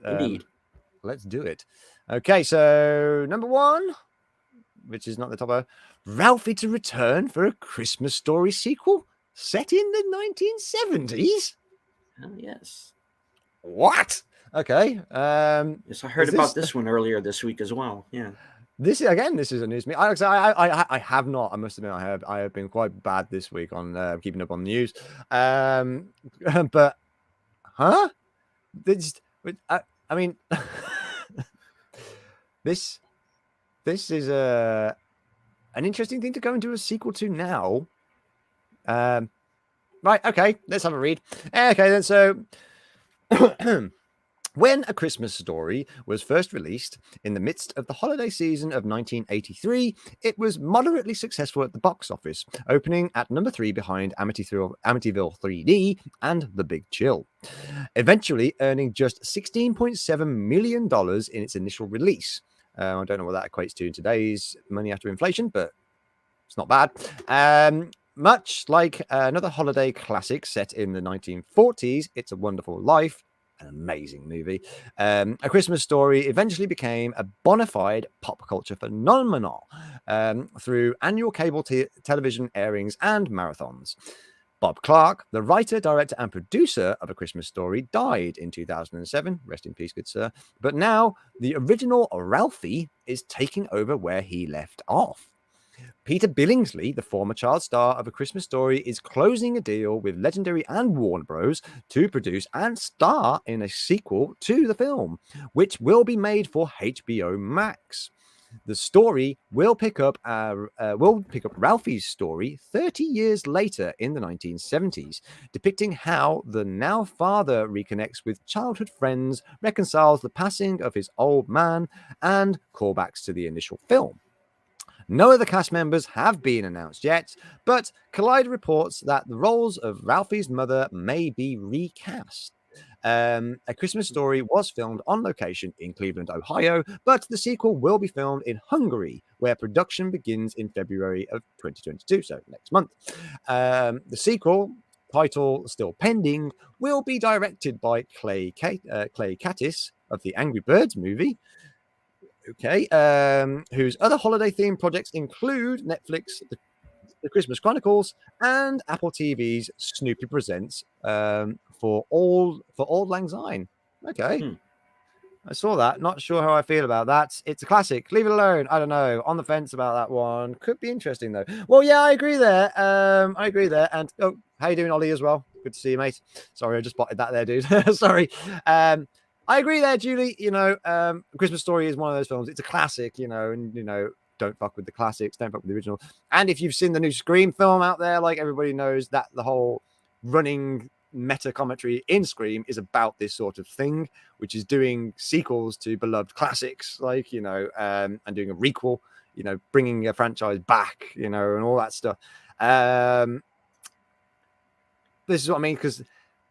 Indeed. Let's do it. Okay, so number 1, which is not the top of Ralphie to return for a Christmas Story sequel set in the 1970s. Oh, yes. What? Okay. Yes, I heard about this one earlier this week as well. Yeah. This is a news to me. I have not. I must admit, I have been quite bad this week on keeping up on the news. But I mean, this is an interesting thing to go into a sequel to now. Right. Okay. Let's have a read. Okay. Then so. When A Christmas Story was first released in the midst of the holiday season of 1983, it was moderately successful at the box office, opening at number 3 behind Amityville 3D and The Big Chill, eventually earning just $16.7 million in its initial release. I don't know what that equates to in today's money after inflation, but it's not bad. Much like another holiday classic set in the 1940s, It's a Wonderful Life, an amazing movie. A Christmas Story eventually became a bona fide pop culture phenomenon through annual cable television airings and marathons. Bob Clark, the writer, director, and producer of A Christmas Story, died in 2007. Rest in peace, good sir. But now the original Ralphie is taking over where he left off. Peter Billingsley, the former child star of A Christmas Story, is closing a deal with Legendary and Warner Bros. To produce and star in a sequel to the film, which will be made for HBO Max. The story will pick up Ralphie's story 30 years later in the 1970s, depicting how the now father reconnects with childhood friends, reconciles the passing of his old man, and callbacks to the initial film. No other cast members have been announced yet, but Collider reports that the roles of Ralphie's mother may be recast. A Christmas Story was filmed on location in Cleveland, Ohio, but the sequel will be filmed in Hungary, where production begins in February of 2022, so next month. The sequel, title still pending, will be directed by Clay Cattis of the Angry Birds movie. Okay, whose other holiday-themed projects include Netflix, the Christmas Chronicles, and Apple TV's Snoopy Presents for Auld Lang Syne. Okay, I saw that. Not sure how I feel about that. It's a classic. Leave it alone. I don't know. On the fence about that one. Could be interesting though. Well, yeah, I agree there. And how you doing, Ollie, as well? Good to see you, mate. Sorry, I just spotted that there, dude. Sorry. I agree there, Julie. Christmas Story is one of those films. It's a classic, and don't fuck with the classics, don't fuck with the original. And if you've seen the new Scream film out there, like everybody knows that the whole running meta commentary in Scream is about this sort of thing, which is doing sequels to beloved classics, like, and doing a requel, bringing a franchise back, and all that stuff. This is what I mean, because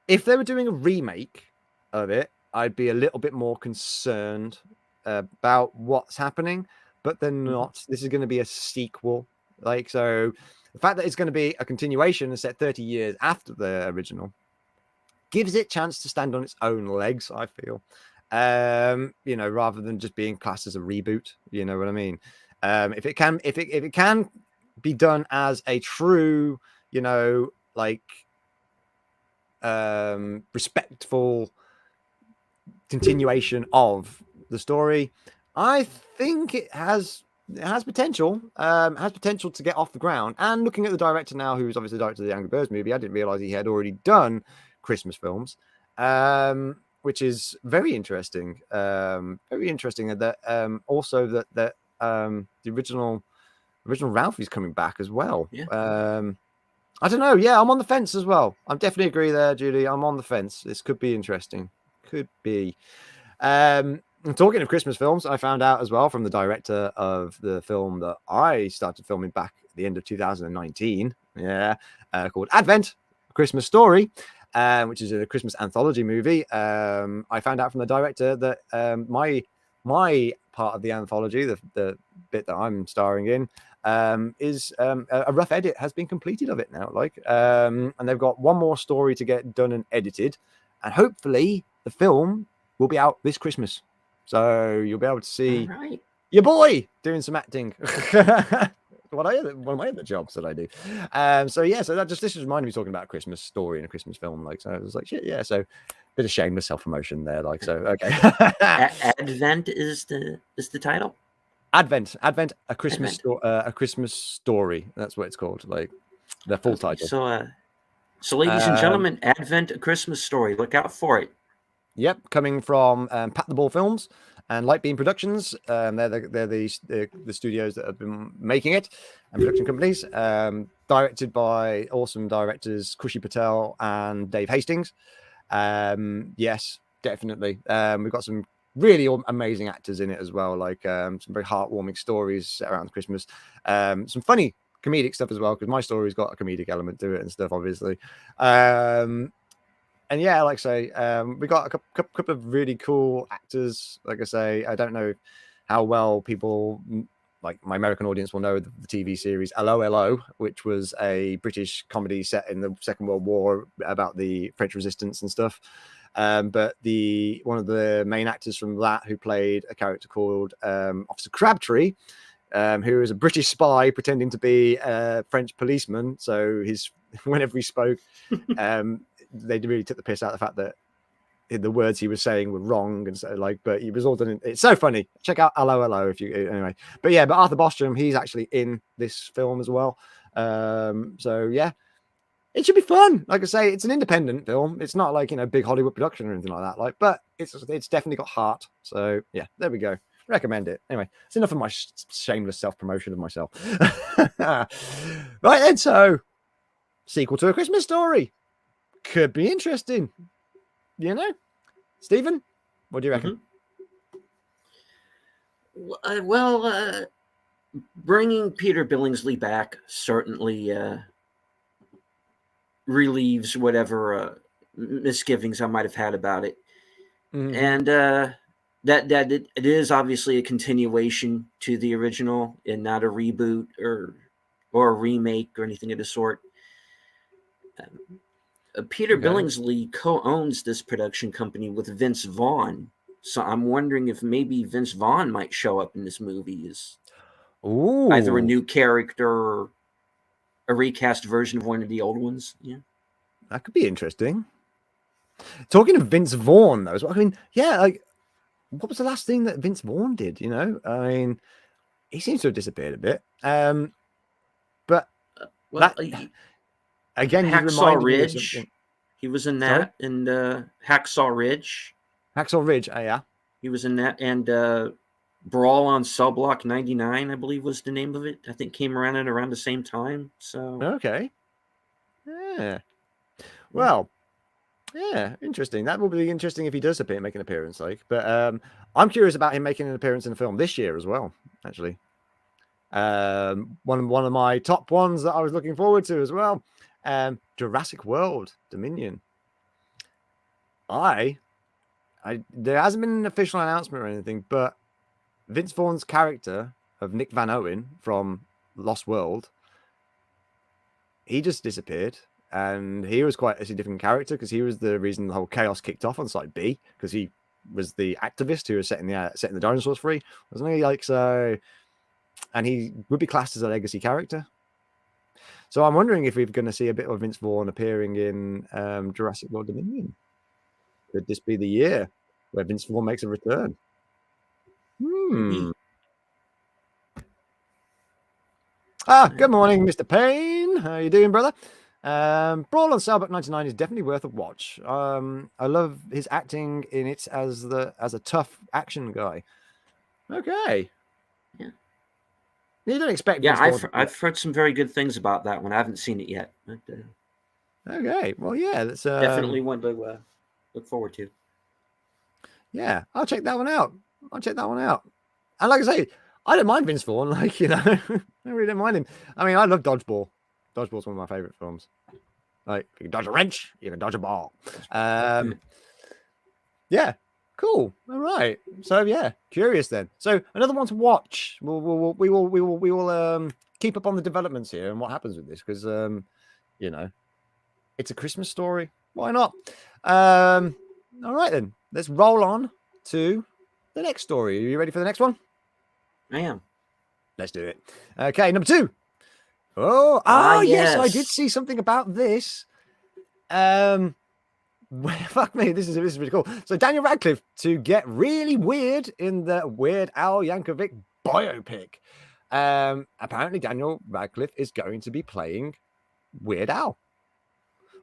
if they were doing a remake of it, I'd be a little bit more concerned about what's happening, but they're not. This is going to be a sequel. So the fact that it's going to be a continuation and set 30 years after the original gives it a chance to stand on its own legs, I feel, rather than just being classed as a reboot. You know what I mean? If it can be done as a true, respectful continuation of the story, I think it has potential. Has potential to get off the ground. And looking at the director now, who's obviously the director of the Angry Birds movie, I didn't realize he had already done Christmas films, which is very interesting. Very interesting. And that also that the original Ralphie's coming back as well. Yeah. I don't know. Yeah, I'm on the fence as well. I definitely agree there, Julie. I'm on the fence. This could be interesting. Could be. Talking of Christmas films, I found out as well from the director of the film that I started filming back at the end of 2019. Yeah, called Advent, A Christmas Story, which is a Christmas anthology movie. I found out from the director that my part of the anthology, the bit that I'm starring in, is a rough edit has been completed of it now. And they've got one more story to get done and edited, and hopefully the film will be out this Christmas. So you'll be able to see your boy doing some acting. One of my other jobs that I do. So that this just reminded me talking about a Christmas story and a Christmas film. So I was like, shit, yeah. So bit of shameless self-promotion there. Okay. Advent is the title. Advent, a Christmas a Christmas story. That's what it's called. The full title. So ladies and gentlemen, Advent, a Christmas story. Look out for it. Yep, coming from Pat the Ball Films and Lightbeam Productions. They're the studios that have been making it, and production companies. Directed by awesome directors Khushi Patel and Dave Hastings. Yes, definitely. We've got some really amazing actors in it as well, some very heartwarming stories set around Christmas. Some funny comedic stuff as well, because my story's got a comedic element to it and stuff, obviously. And yeah, like I say, we got a couple of really cool actors. Like I say, I don't know how well people, like my American audience, will know the TV series Hello, Hello, which was a British comedy set in the Second World War about the French resistance and stuff. But one of the main actors from that, who played a character called Officer Crabtree, who is a British spy pretending to be a French policeman. So whenever he spoke, they really took the piss out of the fact that the words he was saying were wrong, and so but he was all done. It's so funny. Check out Hello, Hello anyway. But Arthur Bostrom, he's actually in this film as well. So yeah, it should be fun. Like I say, it's an independent film. It's not big Hollywood production or anything like that. But it's definitely got heart. So yeah, there we go. Recommend it. Anyway, it's enough of my shameless self-promotion of myself. Right then, so sequel to A Christmas Story. Could be interesting. Stephen, what do you reckon? Bringing Peter Billingsley back certainly relieves whatever misgivings I might have had about it. And that it is obviously a continuation to the original and not a reboot or a remake or anything of the sort. Peter Billingsley co-owns this production company with Vince Vaughn, so I'm wondering if maybe Vince Vaughn might show up in this movie as either a new character or a recast version of one of the old ones. Yeah, that could be interesting. Talking of Vince Vaughn, though, what was the last thing that Vince Vaughn did? He seems to have disappeared a bit. But again, Hacksaw Ridge. He was in that, and Hacksaw Ridge. Hacksaw Ridge, yeah. He was in that, and Brawl on Cell Block 99, I believe was the name of it. I think came around at around the same time. So okay, yeah. Well, yeah, interesting. That will be interesting if he does appear, make an appearance. But I'm curious about him making an appearance in a film this year as well. Actually, one of my top ones that I was looking forward to as well. Jurassic World Dominion. There hasn't been an official announcement or anything, but Vince Vaughn's character of Nick Van Owen from Lost World, he just disappeared, and he was quite a significant character because he was the reason the whole chaos kicked off on Site B, because he was the activist who was setting the dinosaurs free, wasn't he? So, and he would be classed as a legacy character. So I'm wondering if we're going to see a bit of Vince Vaughn appearing in Jurassic World Dominion. Could this be the year where Vince Vaughn makes a return? Good morning, Mr. Payne. How you doing, brother? Brawl on Cellblock 99 is definitely worth a watch. I love his acting in it as a tough action guy. Okay. Yeah. You don't expect. Yeah, I've heard some very good things about that one. I haven't seen it yet. But, okay. Well, yeah, that's definitely one to look forward to. Yeah, I'll check that one out. And like I say, I don't mind Vince Vaughn. I really don't mind him. I mean, I love Dodgeball. Dodgeball's one of my favorite films. Like, you can dodge a wrench, you can dodge a ball. Yeah. Cool. All right. So yeah, curious then. So another one to watch. We will keep up on the developments here and what happens with this because you know, it's a Christmas story. Why not? All right then. Let's roll on to the next story. Are you ready for the next one? I am. Let's do it. Okay, number 2. Oh, yes, I did yes. see something about this. Fuck me, this is really cool. So Daniel Radcliffe to get really weird in the Weird Al Yankovic biopic. Apparently Daniel Radcliffe is going to be playing Weird Al.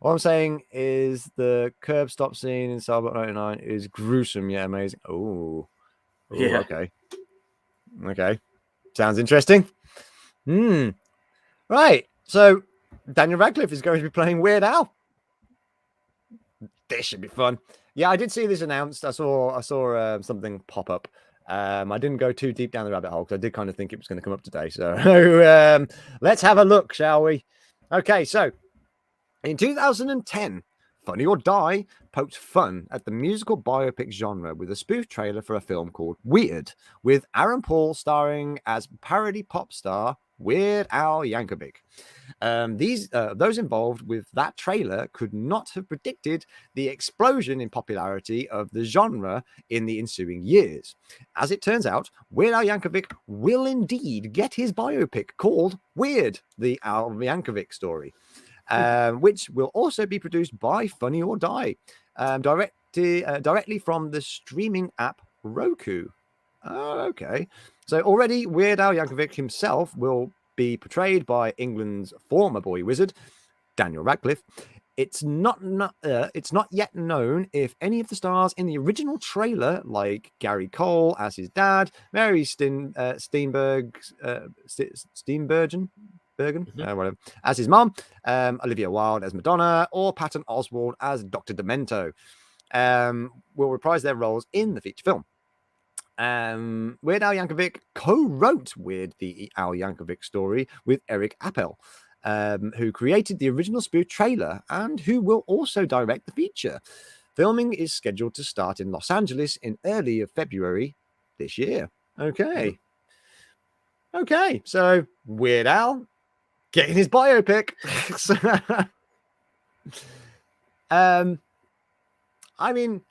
All I'm saying is the curb stop scene in Cyber 99 is gruesome yet amazing. Oh, Yeah. okay. Sounds interesting. Right. So Daniel Radcliffe is going to be playing Weird Al. This should be fun. Yeah, I did see this announced. I saw something pop up. I didn't go too deep down the rabbit hole because I did kind of think it was going to come up today. So let's have a look, shall we? Okay, so in 2010, Funny or Die poked fun at the musical biopic genre with a spoof trailer for a film called Weird, with Aaron Paul starring as parody pop star Weird Al Yankovic. Those involved with that trailer could not have predicted the explosion in popularity of the genre in the ensuing years. As it turns out, Weird Al Yankovic will indeed get his biopic called Weird, the Al Yankovic story. Which will also be produced by Funny or Die, directly from the streaming app Roku. Oh, okay. So already Weird Al Yankovic himself will be portrayed by England's former boy wizard, Daniel Radcliffe. It's not yet known if any of the stars in the original trailer, like Gary Cole as his dad, Mary Steenburgen, whatever, as his mom, Olivia Wilde as Madonna, or Patton Oswalt as Dr. Demento, will reprise their roles in the feature film. Weird Al Yankovic co-wrote Weird the Al Yankovic story with Eric Appel, who created the original spoof trailer and who will also direct the feature. Filming is scheduled to start in Los Angeles in early February this year. Okay. So Weird Al getting his biopic. I mean,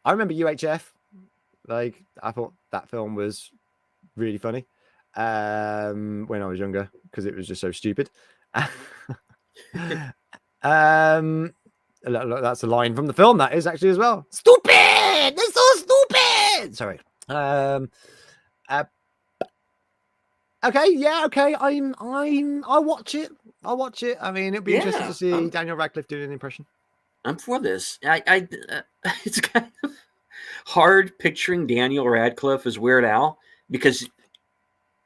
I remember UHF. Like, I thought that film was really funny when I was younger because it was just so stupid. Look, that's a line from the film. That is actually as well. Stupid! They're so stupid. Sorry. Okay, yeah, okay. I'll watch it. I mean, it'd be interesting to see Daniel Radcliffe doing an impression. I'm for this. It's kind of hard picturing Daniel Radcliffe as Weird Al because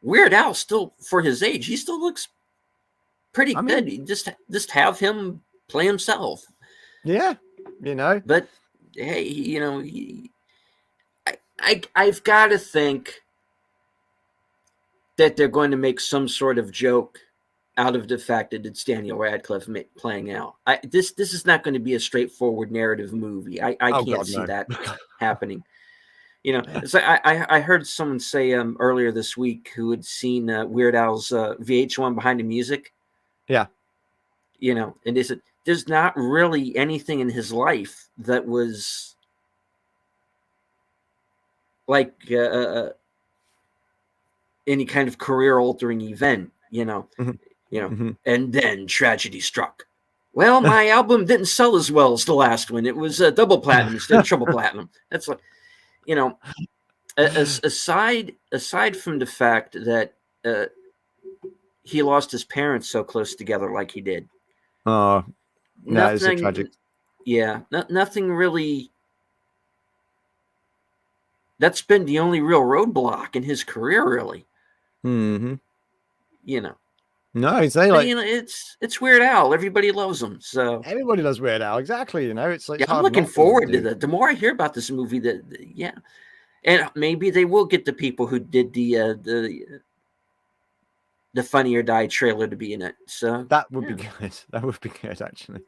Weird Al still, for his age, he still looks pretty good. You just have him play himself. Yeah, But hey, I've got to think that they're going to make some sort of joke out of the fact that it's Daniel Radcliffe playing Al. This is not going to be a straightforward narrative movie. I can't see that happening. So I heard someone say earlier this week who had seen Weird Al's VH1 Behind the Music. Yeah. And they said there's not really anything in his life that was like any kind of career-altering event, and then tragedy struck. Well, my album didn't sell as well as the last one. It was double platinum instead of triple platinum. That's like, aside from the fact that he lost his parents so close together like he did. Oh, no, it's a tragic. Yeah, nothing really. That's been the only real roadblock in his career, really. Mm-hmm. No, it's like it's Weird Al. Everybody loves him. So everybody loves Weird Al. Exactly. It's like I'm looking forward to that. The more I hear about this movie, and maybe they will get the people who did the Funny or Die trailer to be in it. So that would be good. That would be good, actually.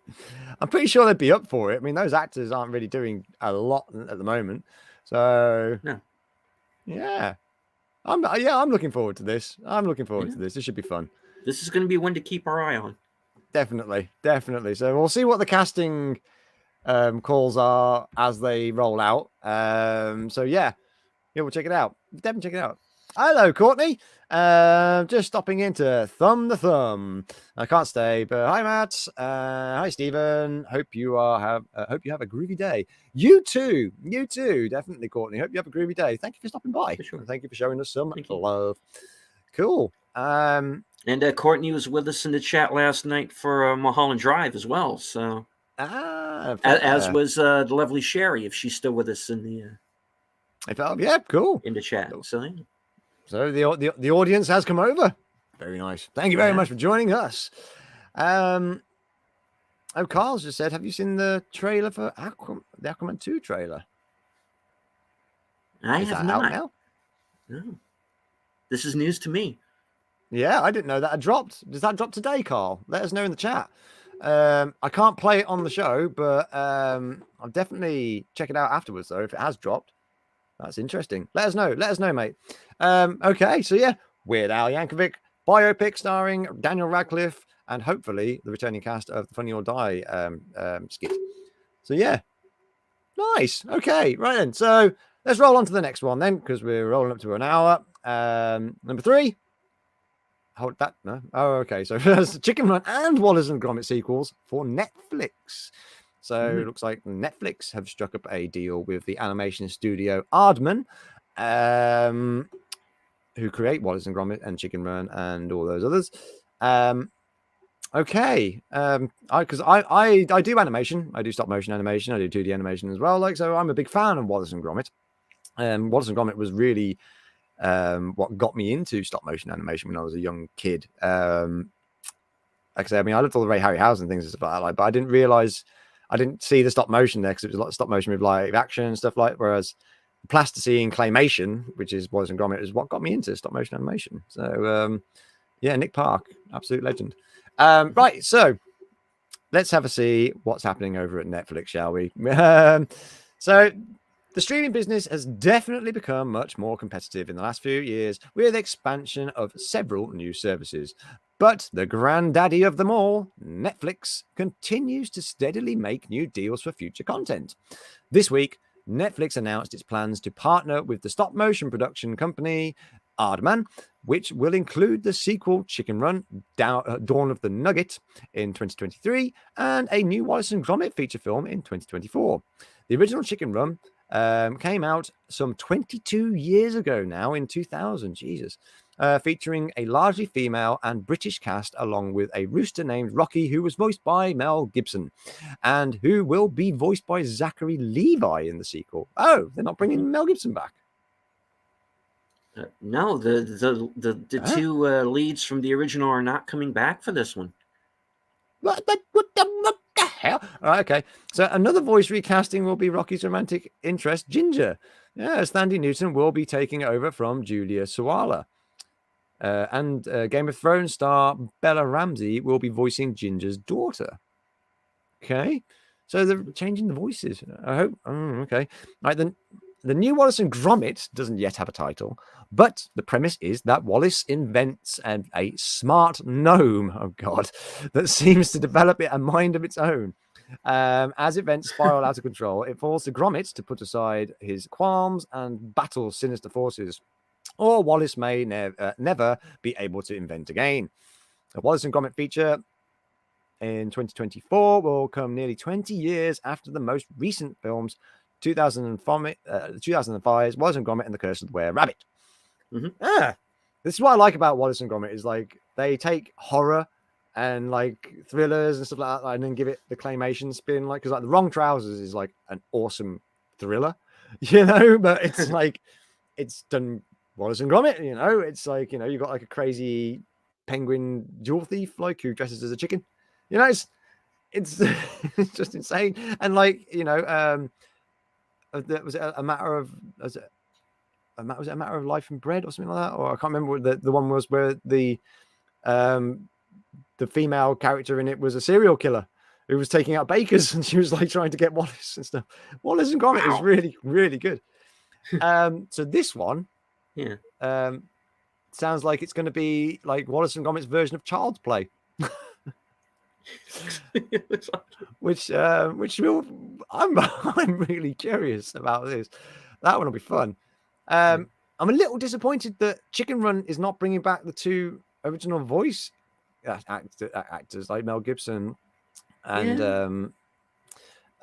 I'm pretty sure they'd be up for it. I mean, those actors aren't really doing a lot at the moment. So Yeah. yeah, I'm looking forward to this. This should be fun. This is going to be one to keep our eye on. Definitely. So we'll see what the casting calls are as they roll out. So yeah, we'll check it out. Definitely check it out. Hello, Courtney. Just stopping in to thumb the thumb. I can't stay, but hi, Matt. Hi, Stephen. Hope you have a groovy day. You too. Definitely, Courtney. Hope you have a groovy day. Thank you for stopping by. For sure. And thank you for showing us some Thank you. love. Cool. And Courtney was with us in the chat last night for Mulholland Drive as well. So as was the lovely Sherry, if she's still with us in the cool in the chat. Cool. So the audience has come over. Very nice. Thank you very much for joining us. Carl's just said, have you seen the trailer for the Aquaman 2 trailer? I have not. Out now? No. This is news to me. Yeah, I didn't know that had dropped. Does that drop today, Carl? Let us know in the chat. I can't play it on the show, but I'll definitely check it out afterwards, though, if it has dropped. That's interesting. Let us know, mate. Okay, so yeah, Weird Al Yankovic, biopic starring Daniel Radcliffe, and hopefully the returning cast of the Funny or Die skit. So yeah, nice. Okay, right then. So let's roll on to the next one then, because we're rolling up to an hour. Number 3. Hold that. No. Oh, okay. So Chicken Run and Wallace and Gromit sequels for Netflix. So it looks like Netflix have struck up a deal with the animation studio Aardman, who create Wallace and Gromit and Chicken Run and all those others. Okay. Because I do animation. I do stop motion animation. I do 2D animation as well. So I'm a big fan of Wallace and Gromit. Wallace and Gromit was really what got me into stop motion animation when I was a young kid. Like I say, I mean, I loved all the Ray Harryhausen things and stuff like that, but I didn't realize, I didn't see the stop motion there because it was like stop motion with live action and stuff like. Whereas plasticine claymation, which is Wallace and Gromit, is what got me into stop motion animation. So yeah, Nick Park, absolute legend. Right, so let's have a see what's happening over at Netflix, shall we? So the streaming business has definitely become much more competitive in the last few years with expansion of several new services. But the granddaddy of them all, Netflix, continues to steadily make new deals for future content. This week, Netflix announced its plans to partner with the stop-motion production company Aardman, which will include the sequel Chicken Run, Dawn of the Nugget in 2023, and a new Wallace and Gromit feature film in 2024. The original Chicken Run came out some 22 years ago now, in 2000, Jesus, featuring a largely female and British cast along with a rooster named Rocky, who was voiced by Mel Gibson, and who will be voiced by Zachary Levi in the sequel. Oh, they're not bringing Mel Gibson back? No, the two leads from the original are not coming back for this one. What the hell? All right, okay. So another voice recasting will be Rocky's romantic interest, Ginger. Yeah, Thandie Newton will be taking over from Julia Sawala. And Game of Thrones star Bella Ramsey will be voicing Ginger's daughter. Okay. So they're changing the voices. I hope. Okay. All right, then. The new Wallace and Gromit doesn't yet have a title, but the premise is that Wallace invents a smart gnome, oh God, that seems to develop a mind of its own. As events spiral out of control, it falls to Gromit to put aside his qualms and battle sinister forces, or Wallace may never be able to invent again. The Wallace and Gromit feature in 2024 will come nearly 20 years after the most recent films, 2005's Wallace and Gromit and the Curse of the Were Rabbit. This is what I like about Wallace and Gromit, is like they take horror and like thrillers and stuff like that, and then give it the claymation spin, like, because like The Wrong Trousers is like an awesome thriller, you know, but it's like it's done Wallace and Gromit, you know, it's like, you know, you got like a crazy penguin jewel thief like who dresses as a chicken, you know, it's it's just insane. And like, you know, was it a matter of was it a matter of life and bread or something like that, or I can't remember what the one was where the female character in it was a serial killer who was taking out bakers, and she was like trying to get Wallace and stuff. Wallace and Gromit is really, really good. So this one, Yeah. sounds like it's going to be like Wallace and Gromit's version of Child's Play. which I'm I'm really curious about this. That one will be fun. I'm a little disappointed that Chicken Run is not bringing back the two original voice actors like Mel Gibson and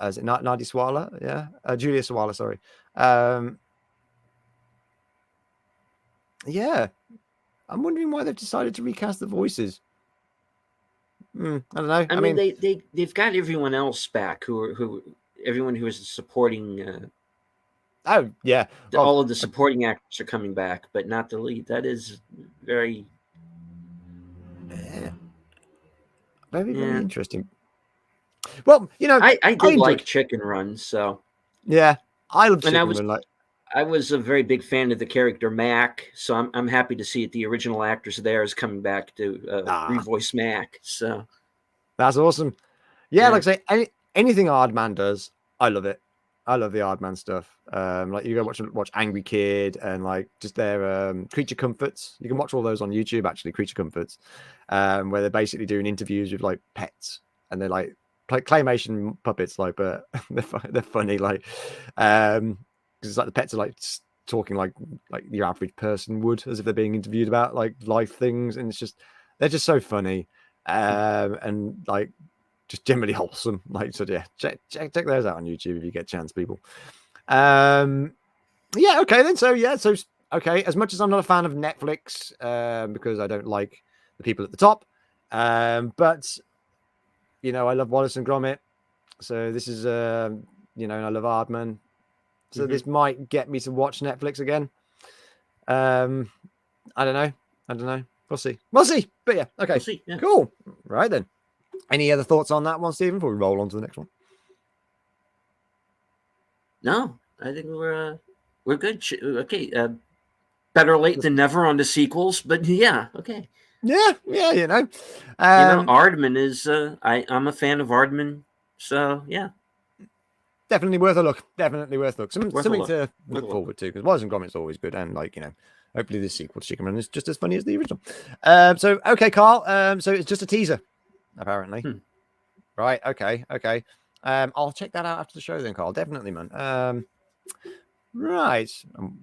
as it Nadia Sawalha, Julia Sawalha, sorry. Yeah, I'm wondering why they've decided to recast the voices. I don't know. I mean, they've got everyone else back everyone who is supporting. Oh yeah, all of the supporting actors are coming back, but not the lead. That is very, very interesting. Well, you know, I did like Chicken Run, so yeah, I love Chicken Run. Like, I was a very big fan of the character Mac, so I'm happy to see it. The original actors there is coming back to revoice Mac. So that's awesome. Yeah, like I say, anything Aardman does, I love it. I love the Aardman stuff. Like you go watch Angry Kid and like just their Creature Comforts. You can watch all those on YouTube. Actually, Creature Comforts, where they're basically doing interviews with like pets, and they're like claymation puppets, like, but they're funny, like, because it's like the pets are like talking like your average person would, as if they're being interviewed about like life things, and they're just so funny, and like just generally wholesome. Like, so yeah, check those out on YouTube if you get a chance, people. Yeah, okay then. So okay. As much as I'm not a fan of Netflix, because I don't like the people at the top, but you know, I love Wallace and Gromit. So this is you know, and I love Aardman. So this might get me to watch Netflix again. I don't know. We'll see. But yeah, okay. We'll see, yeah. Cool. Right then. Any other thoughts on that one, Stephen, before we roll on to the next one? No, I think we're good. Okay, better late than never on the sequels, but yeah, okay. Yeah, you know. Aardman is. I'm a fan of Aardman, so yeah. Definitely worth a look. Something to look forward to, because Wallace and Gromit's always good, and like, you know, hopefully this sequel to Chicken Run is just as funny as the original. So okay, Carl. So it's just a teaser, apparently. Right. Okay. I'll check that out after the show then, Carl. Definitely, man. Right.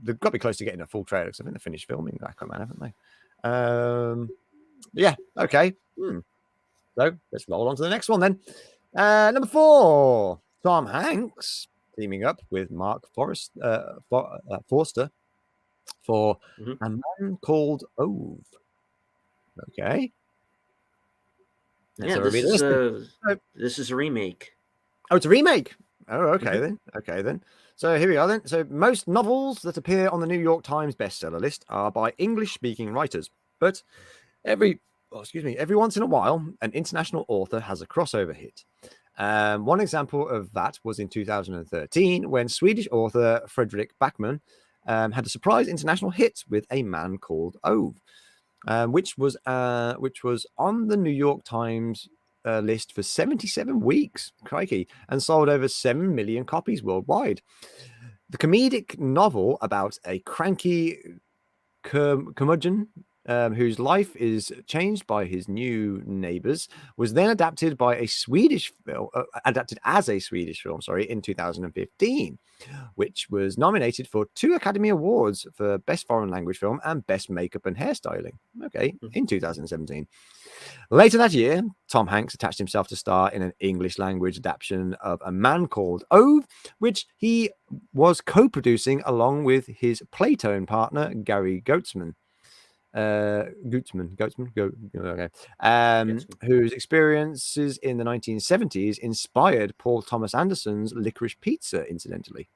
They've got to be close to getting a full trailer, because I think they finished filming Aquaman, haven't they? Yeah. Okay. So let's roll on to the next one then. Number 4. Tom Hanks teaming up with Mark Forster for A Man Called Ove. Okay. This is a remake. Oh, it's a remake. Oh, okay then. Okay then. So here we are then. So most novels that appear on the New York Times bestseller list are by English-speaking writers, but every once in a while, an international author has a crossover hit. One example of that was in 2013, when Swedish author Fredrik Backman had a surprise international hit with A Man Called Ove, which was on the New York Times list for 77 weeks, crikey, and sold over 7 million copies worldwide. The comedic novel about a cranky curmudgeon whose life is changed by his new neighbors, was then adapted as a Swedish film, in 2015, which was nominated for 2 Academy Awards for Best Foreign Language Film and Best Makeup and Hairstyling. Okay, in 2017. Later that year, Tom Hanks attached himself to star in an English language adaptation of A Man Called Ove, which he was co-producing along with his Playtone partner, Gary Goetzman. Whose experiences in the 1970s inspired Paul Thomas Anderson's Licorice Pizza, incidentally.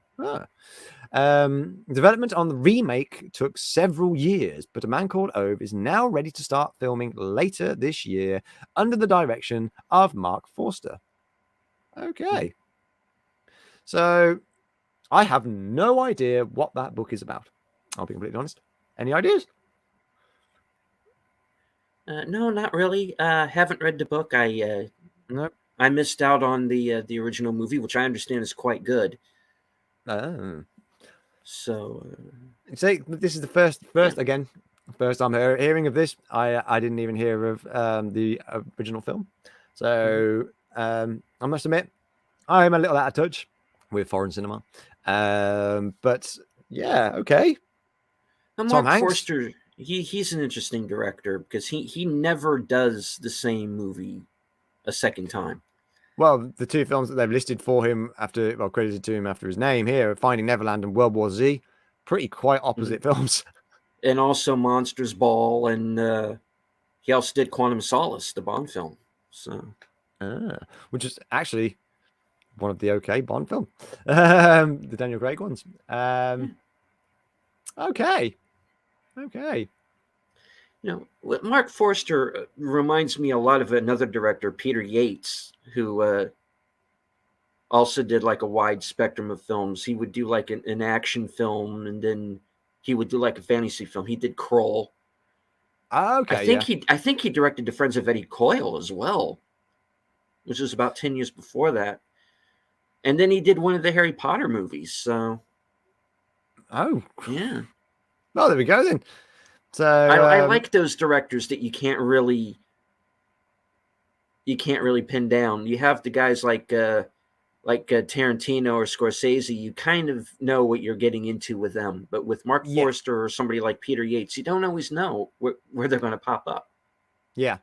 Development on the remake took several years, but A Man Called Ove is now ready to start filming later this year under the direction of Mark Forster. Okay. So I have no idea what that book is about. I'll be completely honest. Any ideas? No, not really. Haven't read the book. I missed out on the original movie, which I understand is quite good. Oh. So See, this is the first again, first time hearing of this. I didn't even hear of the original film, so I must admit I am a little out of touch with foreign cinema. But yeah, okay. now Tom Mark Hanks. Forster, he's an interesting director because he never does the same movie a second time. Well, the two films that they've listed for him after, well, credited to him after his name here, Finding Neverland and World War Z, pretty quite opposite films. And also Monsters Ball, and he also did Quantum of Solace, the Bond film. So, Which is actually one of the okay Bond film, the Daniel Craig ones. Okay. Mark Forster reminds me a lot of another director, Peter Yates, who also did like a wide spectrum of films. He would do like an action film, and then he would do like a fantasy film. He did Kroll. Okay, I think he directed The Friends of Eddie Coyle as well, which was about 10 years before that. And then he did one of the Harry Potter movies. So, yeah. Well, there we go then. So I like those directors that you can't really pin down. You have the guys like Tarantino or Scorsese. You kind of know what you're getting into with them, but with Mark Forster or somebody like Peter Yates, you don't always know where they're going to pop up. Yeah,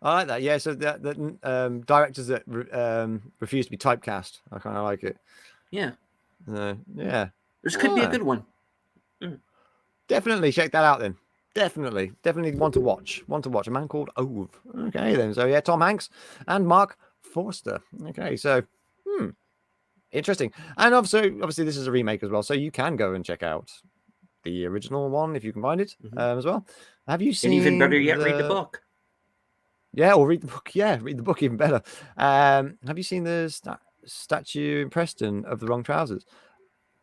I like that. Yeah, so the directors that refuse to be typecast, I kind of like it. Yeah, yeah. This could be a good one. Definitely check that out then. Definitely want to watch. A Man Called Ove. Okay then. So yeah, Tom Hanks and Mark Forster. Okay, so interesting. And obviously this is a remake as well, so you can go and check out the original one if you can find it as well. Have you seen? And even better yet, read the book. Yeah, or read the book. Yeah, read the book even better. Have you seen the statue in Preston of the wrong trousers?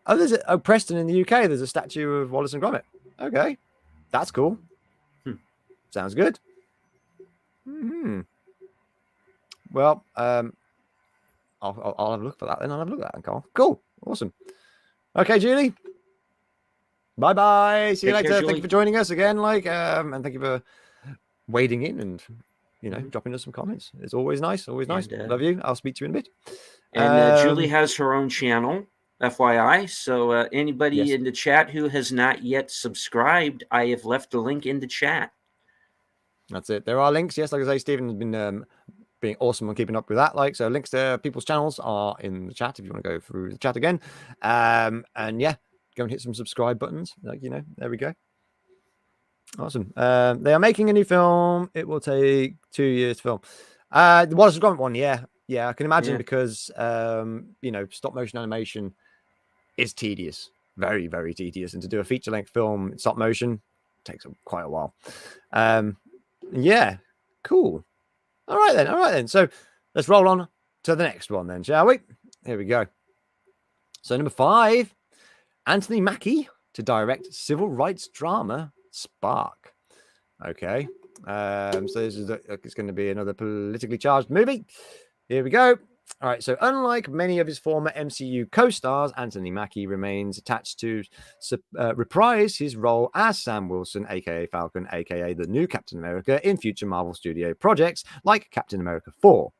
Oh, there's Preston in the UK. There's a statue of Wallace and Gromit. Okay, that's cool. Sounds good. Well, I'll have a look for that then. I'll have a look at that, Carl. Cool, awesome. Okay, Julie. Bye bye. See you later. Thank you for joining us again. And thank you for wading in and dropping us some comments. It's always nice. Always nice. Love you. I'll speak to you in a bit. And Julie has her own channel, FYI. So anybody in the chat who has not yet subscribed, I have left the link in the chat. That's it. There are links. Yes, like I say, Stephen has been being awesome on keeping up with that. So links to people's channels are in the chat if you want to go through the chat again. And yeah, go and hit some subscribe buttons. There we go. Awesome. They are making a new film. It will take 2 years to film. The Wallace and Gromit one, yeah, I can imagine because stop motion animation is tedious, very, very tedious, and to do a feature length film in stop motion takes quite a while. Yeah, cool. All right then. So let's roll on to the next one then, shall we? Here we go. So number 5, Anthony Mackie to direct civil rights drama Spark. Okay. So this is it's going to be another politically charged movie. Here we go. All right. So unlike many of his former MCU co-stars, Anthony Mackie remains attached to reprise his role as Sam Wilson, aka Falcon, aka the new Captain America, in future Marvel Studio projects like Captain America 4.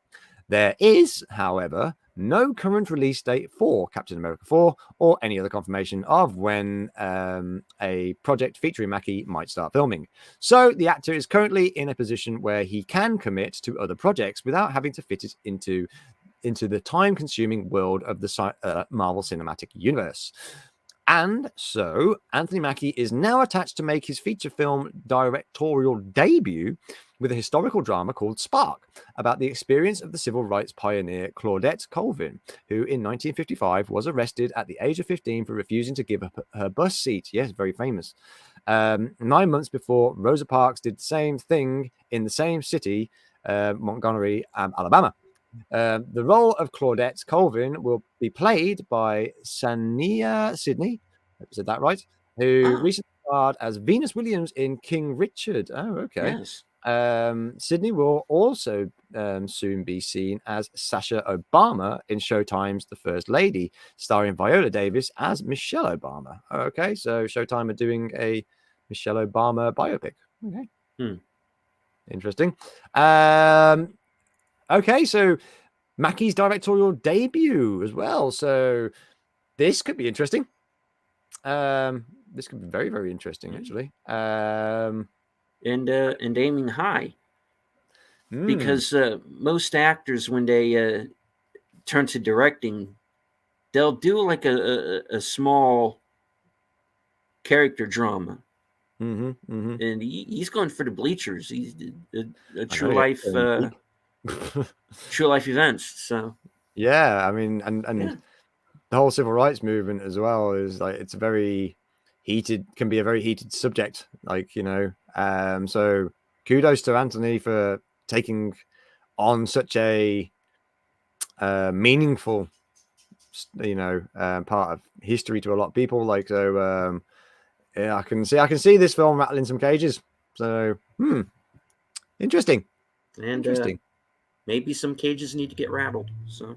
There is, however, no current release date for Captain America 4 or any other confirmation of when a project featuring Mackie might start filming. So the actor is currently in a position where he can commit to other projects without having to fit it into the time-consuming world of the Marvel Cinematic Universe. And so Anthony Mackie is now attached to make his feature film directorial debut with a historical drama called Spark, about the experience of the civil rights pioneer Claudette Colvin, who in 1955 was arrested at the age of 15 for refusing to give up her bus seat. Yes, very famous. 9 months before Rosa Parks did the same thing in the same city, Montgomery, Alabama. The role of Claudette Colvin will be played by Sania Sidney, I said that right, who recently starred as Venus Williams in King Richard. Oh, okay. Yes. Sydney will also soon be seen as Sasha Obama in Showtime's The First Lady, starring Viola Davis as Michelle Obama. Okay, so Showtime are doing a Michelle Obama biopic. Okay. Interesting. Okay, so Mackie's directorial debut as well. So this could be interesting. This could be very, very interesting, actually. And aiming high, because most actors, when they turn to directing, they'll do like a small character drama. And he's going for the bleachers. He's a true life true life events. So yeah, I mean, and the whole civil rights movement as well is like, it's a very heated, can be a very heated subject, like, you know. So kudos to Anthony for taking on such a meaningful, you know, part of history to a lot of people. Like, so yeah, I can see this film rattling some cages. So interesting. And interesting. Maybe some cages need to get rattled. So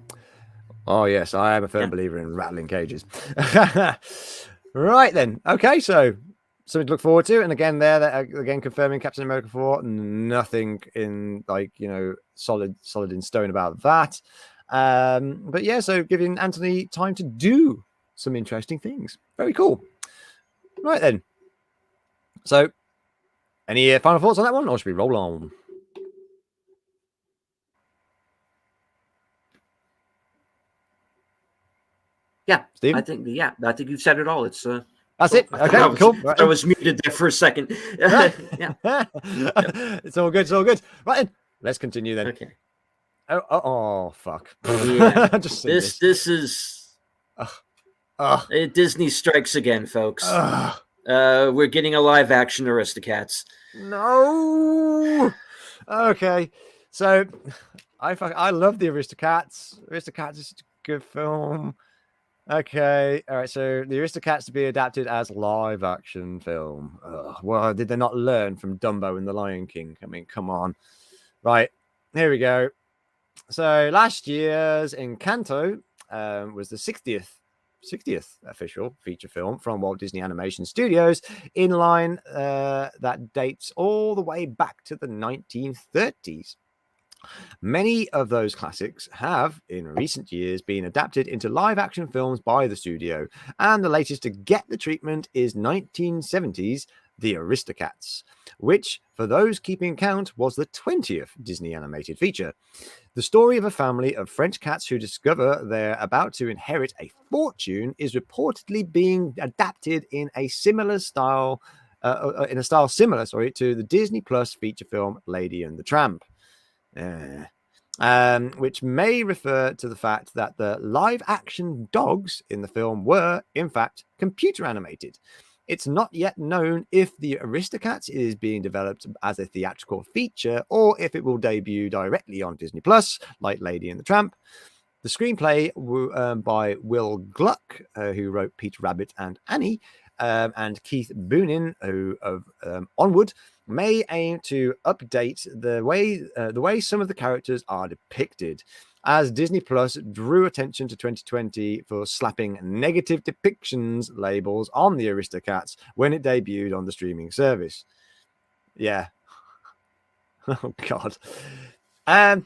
oh yes, I am a firm believer in rattling cages. Right then. Okay, so something to look forward to. And again, again confirming Captain America 4, nothing in, like, you know, solid in stone about that. But yeah, so giving Anthony time to do some interesting things. Very cool. Right then. So any final thoughts on that one, or should we roll on? Yeah, Steve? I think you've said it all. It's that's it. Okay, cool. I was muted there for a second. Yeah. It's all good. It's all good. Right then, let's continue then. Okay. Oh fuck. Yeah. Just this is Disney strikes again, folks. We're getting a live action Aristocats. No. Okay. So I love the Aristocats. Aristocats is a good film. Okay, all right. So the Aristocats to be adapted as live action film. Well, did they not learn from Dumbo and the Lion King? I mean, come on. Right, here we go. So last year's Encanto was the 60th official feature film from Walt Disney Animation Studios, in line that dates all the way back to the 1930s. Many of those classics have, in recent years, been adapted into live-action films by the studio, and the latest to get the treatment is 1970's The Aristocats, which, for those keeping count, was the 20th Disney animated feature. The story of a family of French cats who discover they're about to inherit a fortune is reportedly being adapted in a similar style, similar to the Disney Plus feature film Lady and the Tramp. Which may refer to the fact that the live action dogs in the film were, in fact, computer animated. It's not yet known if the Aristocats is being developed as a theatrical feature or if it will debut directly on Disney Plus, like Lady and the Tramp. The screenplay by Will Gluck, who wrote Peter Rabbit and Annie, and Keith Boonin, who of Onward, may aim to update the way some of the characters are depicted, as Disney Plus drew attention to 2020 for slapping negative depictions labels on the Aristocats when it debuted on the streaming service. Yeah. Oh God. I'm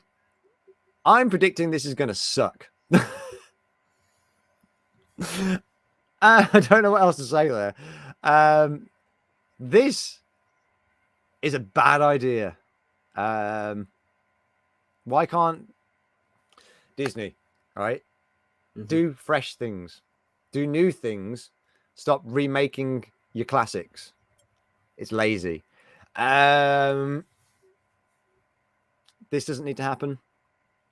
predicting this is going to suck. I don't know what else to say there. This is a bad idea. Why can't Disney, right? Do fresh things, do new things, stop remaking your classics. It's lazy. This doesn't need to happen.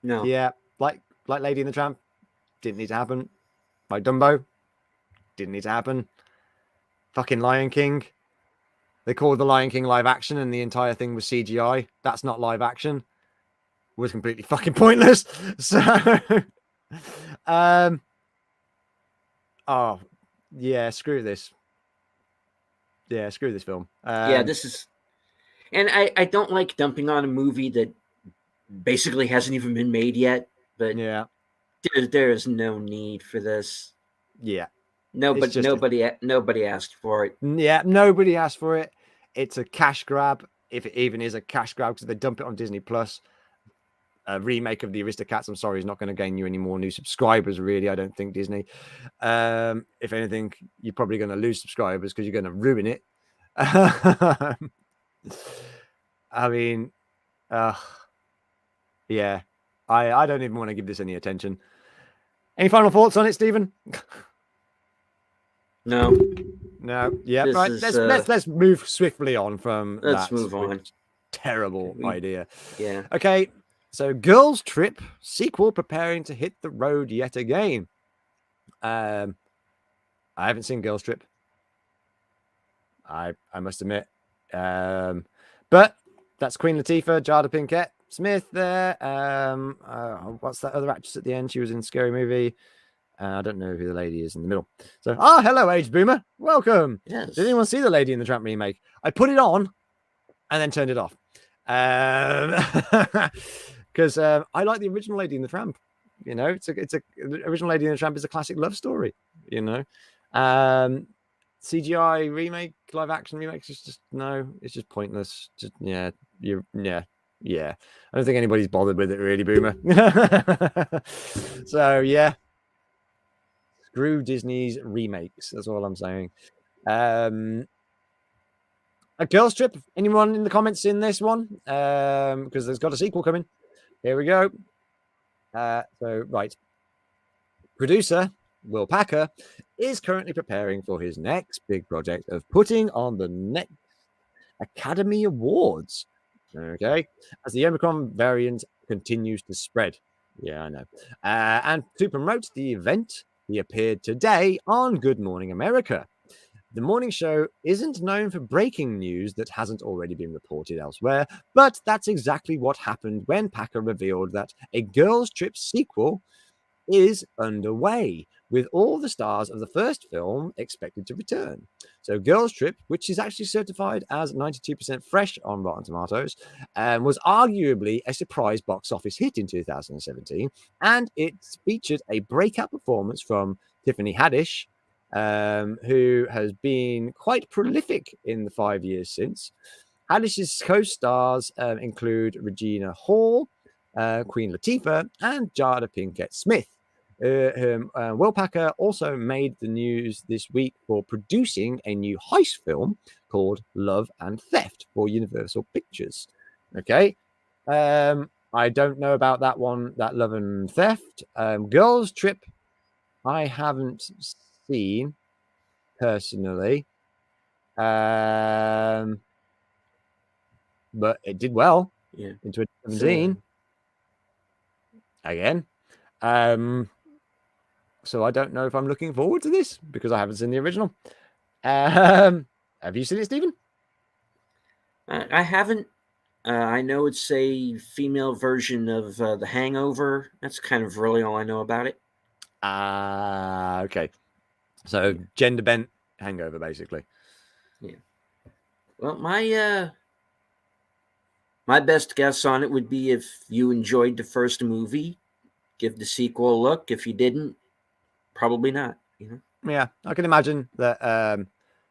No. Yeah, like Lady and the Tramp, didn't need to happen. Like Dumbo, didn't need to happen. Fucking Lion King. They called the Lion King live action and the entire thing was CGI. That's not live action. It was completely fucking pointless. So, oh, yeah, screw this. Yeah, screw this film. Yeah, this is And I don't like dumping on a movie that basically hasn't even been made yet. But Yeah. there is no need for this. Yeah. No, It's but just nobody asked for it. yeah, nobody asked for it. It's a cash grab, if it even is a cash grab, because they dump it on Disney Plus. A remake of the Aristocats, I'm sorry, is not going to gain you any more new subscribers, really. I don't think Disney. If anything, you're probably going to lose subscribers because you're going to ruin it. I mean, yeah, I don't even want to give this any attention. Any final thoughts on it, Stephen? No. No. Yeah. This Right. is, Let's move swiftly on from let's that. move on. Terrible idea. Yeah. Okay. So, Girls Trip sequel preparing to hit the road yet again. I haven't seen Girls Trip. I must admit. But that's Queen Latifah, Jada Pinkett Smith there. What's that other actress at the end? She was in Scary Movie. I don't know who the lady is in the middle. So, hello, Age Boomer. Welcome. Yes. Did anyone see the Lady in the Tramp remake? I put it on and then turned it off. Because I like the original Lady in the Tramp. You know, the original Lady in the Tramp is a classic love story. You know, CGI remake, live action remakes is just it's just pointless. Just yeah. I don't think anybody's bothered with it really, Boomer. So yeah, screw Disney's remakes. That's all I'm saying. A Girls Trip. Anyone in the comments in this one? Because there's got a sequel coming. Here we go. So right, producer Will Packer is currently preparing for his next big project of putting on the next Academy Awards. Okay, as the Omicron variant continues to spread. Yeah, I know. And to promote the event, he appeared today on Good Morning America. The morning show isn't known for breaking news that hasn't already been reported elsewhere, but that's exactly what happened when Packer revealed that a Girls Trip sequel is underway, with all the stars of the first film expected to return. So Girls Trip, which is actually certified as 92% fresh on Rotten Tomatoes, was arguably a surprise box office hit in 2017, and it featured a breakout performance from Tiffany Haddish, who has been quite prolific in the 5 years since. Haddish's co-stars include Regina Hall, Queen Latifah, and Jada Pinkett Smith. Will Packer also made the news this week for producing a new heist film called Love and Theft for Universal Pictures. Okay. I don't know about that one, that Love and Theft. Girls Trip, I haven't seen personally. But it did well in 2017. Again. So I don't know if I'm looking forward to this because I haven't seen the original. Have you seen it, Stephen? I haven't. I know it's a female version of The Hangover. That's kind of really all I know about it. Okay. So gender bent Hangover, basically. Yeah. Well, my best guess on it would be if you enjoyed the first movie, give the sequel a look. If you didn't, probably not. You know. Yeah, I can imagine that.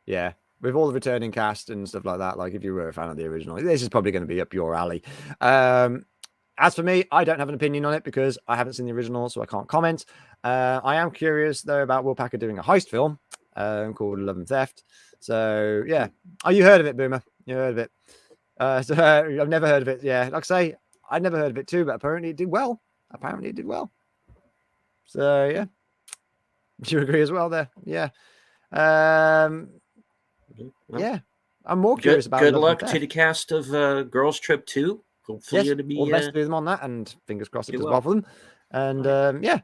Yeah, with all the returning cast and stuff like that, like if you were a fan of the original, this is probably going to be up your alley. As for me, I don't have an opinion on it because I haven't seen the original, so I can't comment. I am curious though about Will Packer doing a heist film called Love and Theft. So yeah, you heard of it, Boomer? You heard of it? So I've never heard of it. Yeah, like I say, I never heard of it too, but apparently it did well. So yeah. You agree as well there? Yeah. Yeah. I'm more curious about good luck to the cast of Girls Trip 2. Hopefully yes, it'll be all the best to them on that, and fingers crossed it does well for them. And yeah,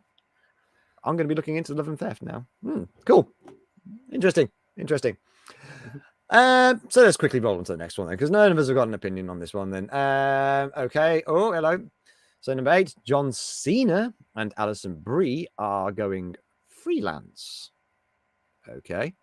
I'm going to be looking into Love and Theft now. Cool. Interesting. So let's quickly roll on to the next one then, because none of us have got an opinion on this one then. Okay. Oh, hello. So number 8, John Cena and Alison Brie are going freelance. Okay.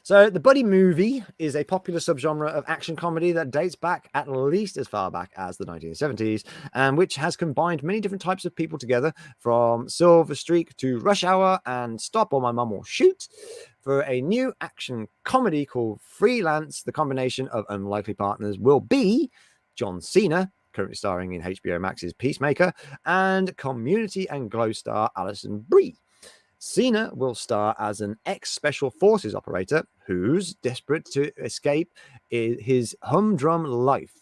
So the buddy movie is a popular subgenre of action comedy that dates back at least as far back as the 1970s, and which has combined many different types of people together, from Silver Streak to Rush Hour and Stop or My Mum Will Shoot. For a new action comedy called Freelance, the combination of unlikely partners will be John Cena, currently starring in HBO Max's Peacemaker, and Community and Glow star Alison Brie. Cena will star as an ex-Special Forces operator who's desperate to escape his humdrum life,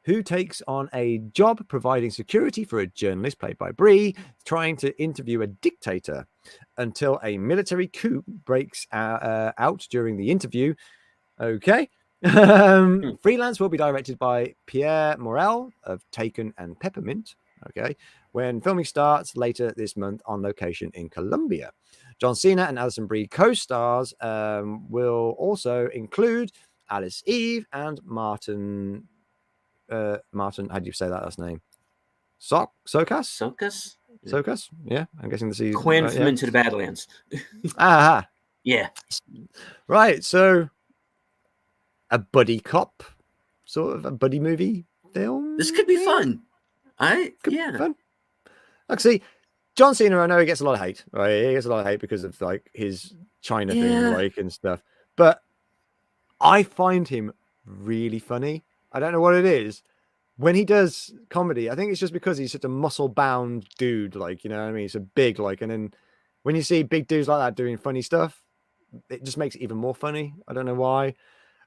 who takes on a job providing security for a journalist played by Brie, trying to interview a dictator until a military coup breaks out during the interview. Okay. Freelance will be directed by Pierre Morel of Taken and Peppermint. Okay. When filming starts later this month on location in Colombia. John Cena and Alison Brie co-stars will also include Alice Eve and Martin. Martin, how do you say that last name? Sokas? Sokas? Yeah, I'm guessing the season. Quinn from Into the Badlands. Aha. Yeah. Right. So, a buddy cop, sort of a buddy movie film. This could be fun. Could be fun. Like, see, John Cena, I know he gets a lot of hate, right? He gets a lot of hate because of like his China thing, like, and stuff. But I find him really funny. I don't know what it is. When he does comedy, I think it's just because he's such a muscle-bound dude, like, you know what I mean? He's a big, like, and then when you see big dudes like that doing funny stuff, it just makes it even more funny. I don't know why.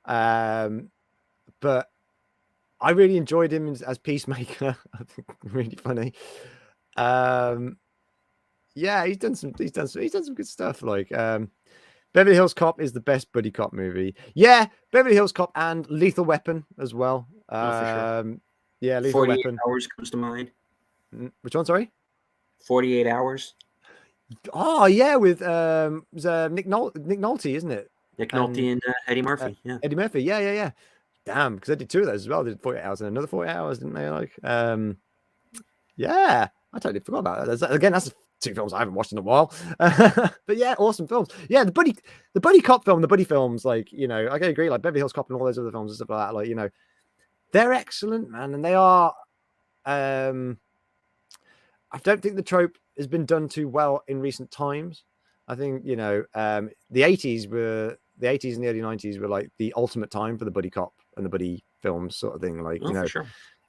But I really enjoyed him as Peacemaker. I think really funny. Yeah, he's done some good stuff. Like Beverly Hills Cop is the best buddy cop movie. Yeah, Beverly Hills Cop and Lethal Weapon as well. For sure. Yeah, Lethal 48 Weapon. Hours comes to mind. Which one? Sorry. 48 Hours. Oh yeah, with Nick Nolte, isn't it? Nick Nolte and Eddie Murphy. Yeah. Eddie Murphy. Yeah. Damn, because I did two of those as well. They did 48 Hours and another 48 Hours, didn't they? Like, yeah, I totally forgot about that. Again, that's two films I haven't watched in a while. But yeah, awesome films. Yeah, the buddy cop film, the buddy films, like, you know, I can agree, like Beverly Hills Cop and all those other films and stuff like that, like, you know, they're excellent, man, and they are. I don't think the trope has been done too well in recent times. I think, you know, the 80s and the early 90s were like the ultimate time for the buddy cop and the buddy films sort of thing. Like, you know, sure.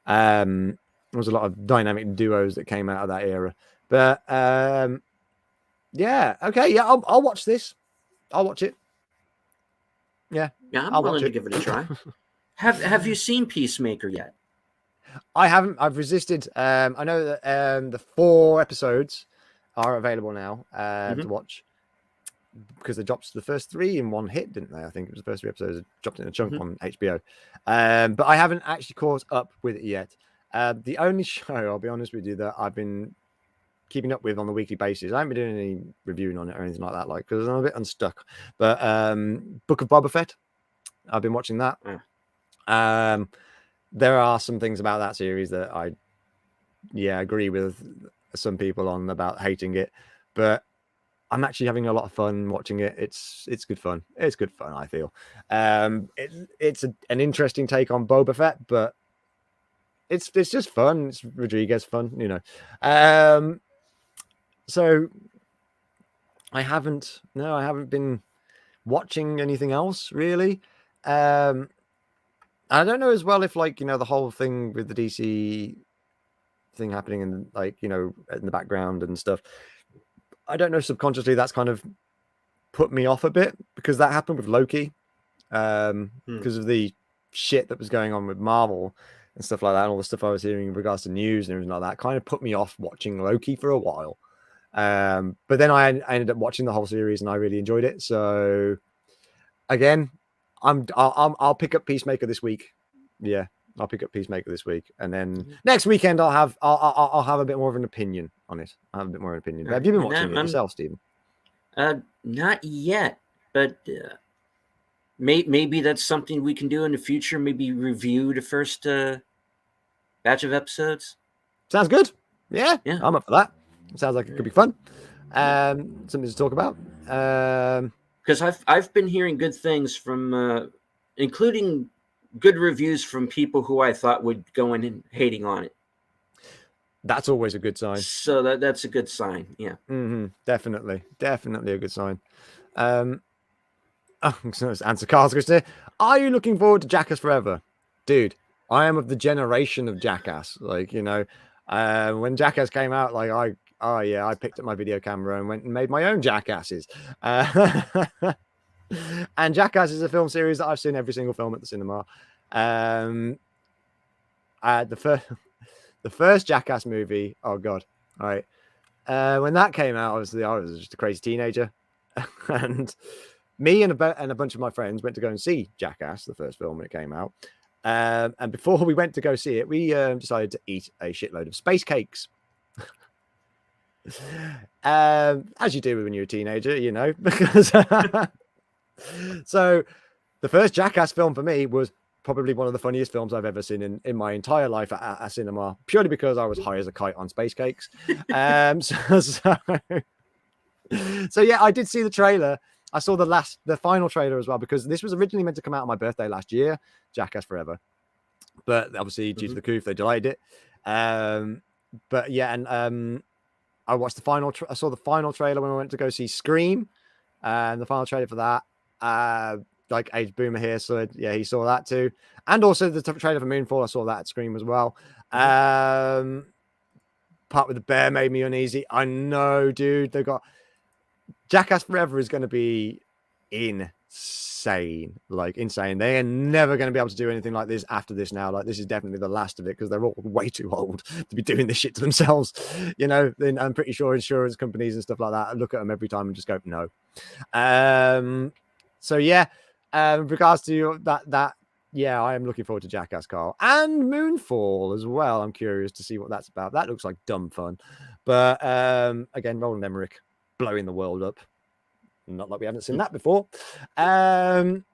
There was a lot of dynamic duos that came out of that era. But yeah, okay, yeah, I'll watch this. I'll watch it. Yeah, I'm willing to give it a try. Have you seen Peacemaker yet? I haven't. I've resisted. I know that the 4 episodes are available now to watch, because they dropped the first 3 in one hit, didn't they? I think it was the first 3 episodes that dropped in a chunk on HBO. But I haven't actually caught up with it yet. The only show, I'll be honest with you, that I've been keeping up with on a weekly basis, I haven't been doing any reviewing on it or anything like that, like, because I'm a bit unstuck. But Book of Boba Fett, I've been watching that. There are some things about that series that I agree with some people on about hating it, but I'm actually having a lot of fun watching it. It's good fun. It's good fun, I feel. It's an interesting take on Boba Fett, but it's just fun. It's Rodriguez fun, you know. So I haven't been watching anything else really. I don't know as well if, like, you know, the whole thing with the DC thing happening and, like, you know, in the background and stuff, I don't know, subconsciously that's kind of put me off a bit, because that happened with Loki, because of the shit that was going on with Marvel and stuff like that, and all the stuff I was hearing in regards to news and everything like that kind of put me off watching Loki for a while. But then I ended up watching the whole series and I really enjoyed it. So again, I'll pick up Peacemaker this week. Yeah, I'll pick up Peacemaker this week, and then next weekend I'll have a bit more of an opinion on it. I'll have a bit more of an opinion. Have you been watching it yourself, Stephen? Not yet, but maybe that's something we can do in the future. Maybe review the first batch of episodes. Sounds good. Yeah, I'm up for that. Sounds like it could be fun. Something to talk about. because I've been hearing good things from, including good reviews from people who I thought would go in and hating on it. That's always a good sign. So that's a good sign. Yeah. Definitely a good sign. Answer Carl's question. Are you looking forward to Jackass Forever? Dude, I am of the generation of Jackass. Like, you know, when Jackass came out, like I picked up my video camera and went and made my own Jackasses. And Jackass is a film series that I've seen every single film at the cinema. The first Jackass movie, oh god, all right. When that came out, obviously I was just a crazy teenager, and me and a bunch of my friends went to go and see Jackass, the first film when it came out. And before we went to go see it, we decided to eat a shitload of space cakes. As you do when you're a teenager, you know, because so the first Jackass film for me was probably one of the funniest films I've ever seen in my entire life at a cinema, purely because I was high as a kite on space cakes. So yeah, I did see the trailer. I saw the final trailer as well, because this was originally meant to come out on my birthday last year, Jackass Forever. But obviously, due to the coup, they delayed it. But yeah, and I watched the final. I saw the final trailer when I went to go see Scream, and the final trailer for that. Like Age Boomer here, so yeah, he saw that too, and also the trailer for Moonfall. I saw that at Scream as well. Part with the bear made me uneasy. I know, dude. They got Jackass Forever is going to be insane, like insane. They are never going to be able to do anything like this after this now. Like, this is definitely the last of it, because they're all way too old to be doing this shit to themselves. You know, I'm pretty sure insurance companies and stuff like that look at them every time and just go, no. So yeah, in regards to that, yeah, I am looking forward to Jackass, Carl, and Moonfall as well. I'm curious to see what that's about. That looks like dumb fun, but again, Roland Emmerich blowing the world up. Not like we haven't seen that before. But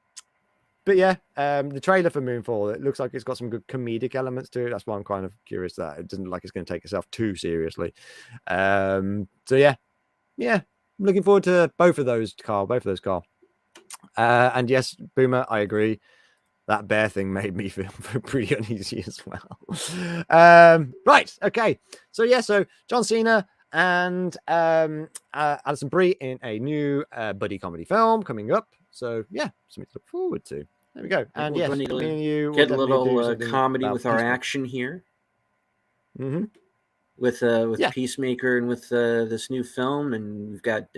yeah, the trailer for Moonfall, it looks like it's got some good comedic elements to it. That's why I'm kind of curious that it doesn't look like it's going to take itself too seriously. So yeah, I'm looking forward to both of those, Carl. And yes, Boomer, I agree. That bear thing made me feel pretty uneasy as well. Right, okay. So John Cena and Alison Brie in a new buddy comedy film coming up. So yeah, something to look forward to. There we go. And yes, me and you get a little comedy with our action here. With Peacemaker and with this new film, and we've got.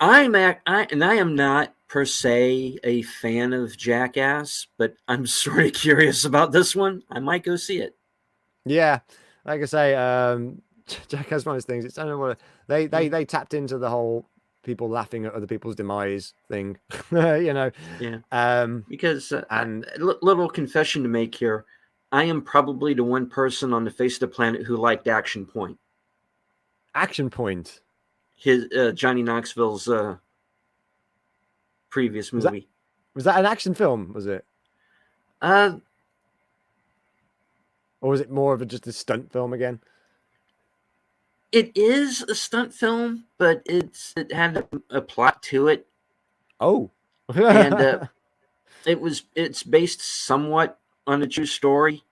I am not per se a fan of Jackass, but I'm sort of curious about this one. I might go see it. Yeah, like I say, Jackass, one of those things. It's, I don't know what they tapped into the whole people laughing at other people's demise thing, you know. Yeah. Because and little confession to make here, I am probably the one person on the face of the planet who liked Action Point. Action Point. His Johnny Knoxville's previous movie. Was that an action film? Was it? Or was it more of just a stunt film again? It is a stunt film, but it had a plot to it. Oh, and it's based somewhat on a true story.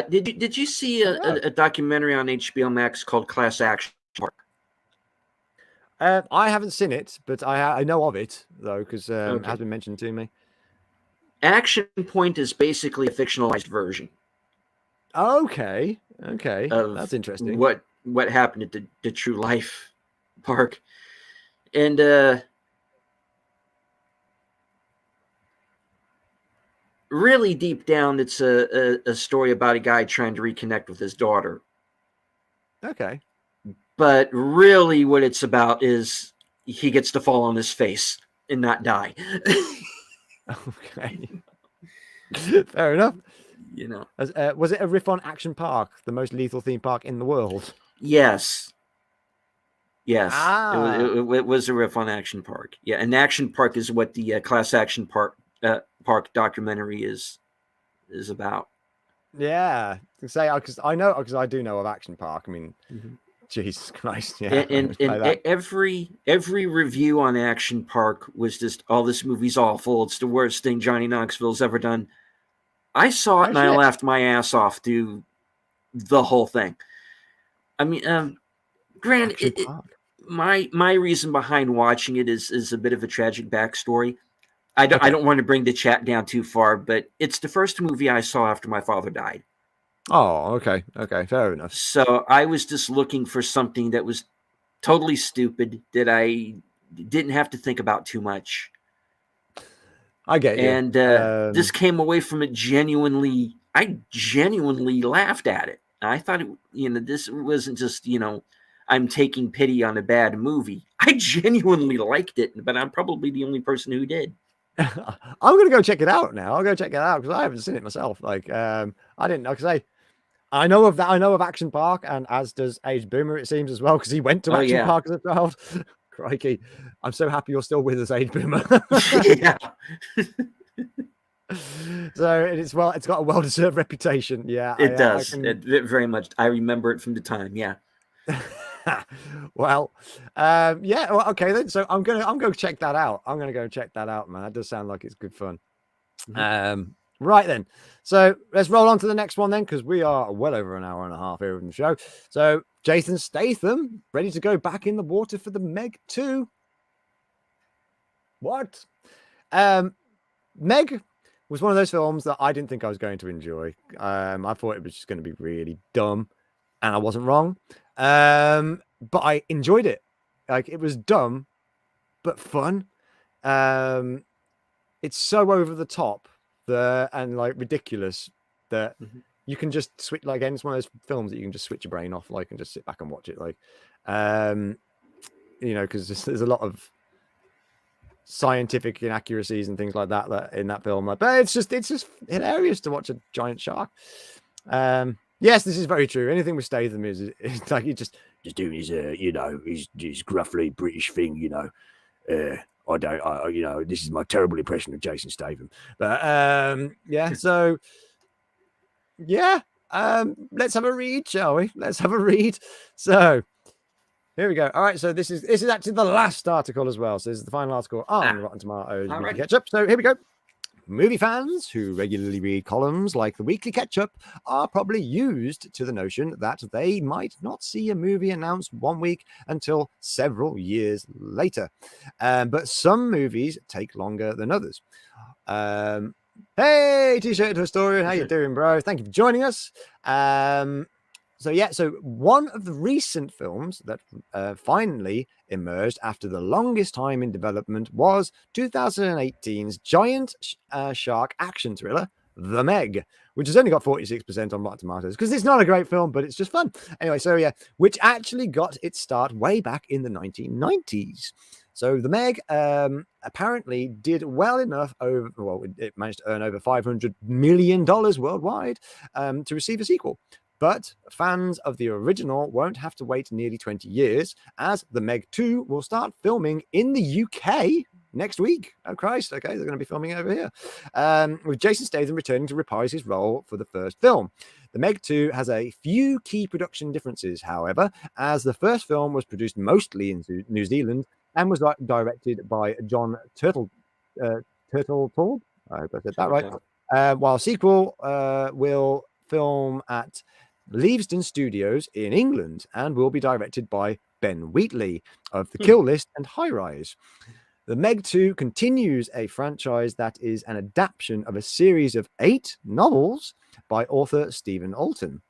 Did you see a documentary on HBO Max called Class Action Park? I haven't seen it, but I know of it though, because it has been mentioned to me. Action Point is basically a fictionalized version. Okay, that's interesting. What happened at the True Life Park, and really deep down, it's a story about a guy trying to reconnect with his daughter. Okay. But really what it's about is he gets to fall on his face and not die. Okay. Fair enough. You know. Was it a riff on Action Park, the most lethal theme park in the world? Yes. It was a riff on Action Park. Yeah, and Action Park is what the Class Action Park documentary is about. Yeah, say because I do know of Action Park. I mean, Jesus Christ! Yeah, and every review on Action Park was just, "Oh, this movie's awful. It's the worst thing Johnny Knoxville's ever done." I saw it and I laughed my ass off through the whole thing. I mean, granted, my reason behind watching it is a bit of a tragic backstory. I don't want to bring the chat down too far, but it's the first movie I saw after my father died. Oh, okay, fair enough. So I was just looking for something that was totally stupid, that I didn't have to think about too much. I get you. And this came away from it I genuinely laughed at it. I thought this wasn't just, I'm taking pity on a bad movie. I genuinely liked it, but I'm probably the only person who did. I'm gonna go check it out now. I'll go check it out because I haven't seen it myself. Like, I didn't know, because I know of that. I know of Action Park, and as does Age Boomer, it seems, as well, because he went to Action Park as a child. Crikey, I'm so happy you're still with us, Age Boomer. Yeah. So it's got a well-deserved reputation. Yeah, it does. It very much. I remember it from the time. Yeah. Well, yeah. Well, okay then. So I'm gonna check that out. I'm gonna go check that out, man. That does sound like it's good fun. Mm-hmm. Right then. So let's roll on to the next one then, because we are well over an hour and a half here in the show. So Jason Statham ready to go back in the water for the Meg 2. What? Meg was one of those films that I didn't think I was going to enjoy. I thought it was just going to be really dumb, and I wasn't wrong. But I enjoyed it. Like, it was dumb, but fun. It's so over the top and like ridiculous that you can just switch. Like, again, it's one of those films that you can just switch your brain off, like, and just sit back and watch it. Like, because there's a lot of scientific inaccuracies and things like that in that film. Like, but it's just hilarious to watch a giant shark. Yes, this is very true. Anything with Statham is like he just doing his his gruffly British thing, this is my terrible impression of Jason Statham. But yeah, so yeah, let's have a read, shall we? Let's have a read. So here we go. All right, so this is actually the last article as well. So this is the final article on Rotten Tomatoes Weekly Catch-Up. So here we go. Movie fans who regularly read columns like the Weekly Catch-Up are probably used to the notion that they might not see a movie announced one week until several years later. But some movies take longer than others. Hey, T-shirt historian, how you doing, bro? Thank you for joining us. So one of the recent films that finally emerged after the longest time in development was 2018's giant shark action thriller, The Meg, which has only got 46% on Rotten Tomatoes, because it's not a great film, but it's just fun. Anyway, so yeah, which actually got its start way back in the 1990s. So The Meg apparently did well enough it managed to earn over $500 million worldwide to receive a sequel. But fans of the original won't have to wait nearly 20 years, as The Meg 2 will start filming in the UK next week. Oh, Christ. Okay, they're going to be filming over here. With Jason Statham returning to reprise his role for the first film. The Meg 2 has a few key production differences, however, as the first film was produced mostly in New Zealand and was directed by John Turteltaub. I hope I said that right. While sequel will film at Leavesden Studios in England and will be directed by Ben Wheatley of The Kill List and High Rise. The Meg 2 continues a franchise that is an adaptation of a series of 8 novels by author Stephen Alton.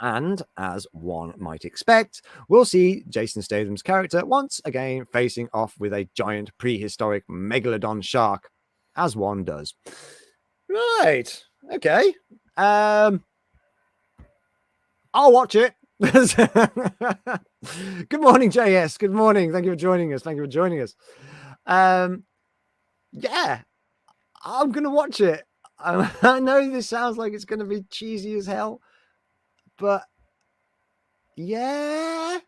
And as one might expect, we'll see Jason Statham's character once again facing off with a giant prehistoric megalodon shark, as one does. Right. Okay. I'll watch it. Good morning, JS. Good morning. Thank you for joining us. Yeah, I'm going to watch it. I know this sounds like it's going to be cheesy as hell, but yeah,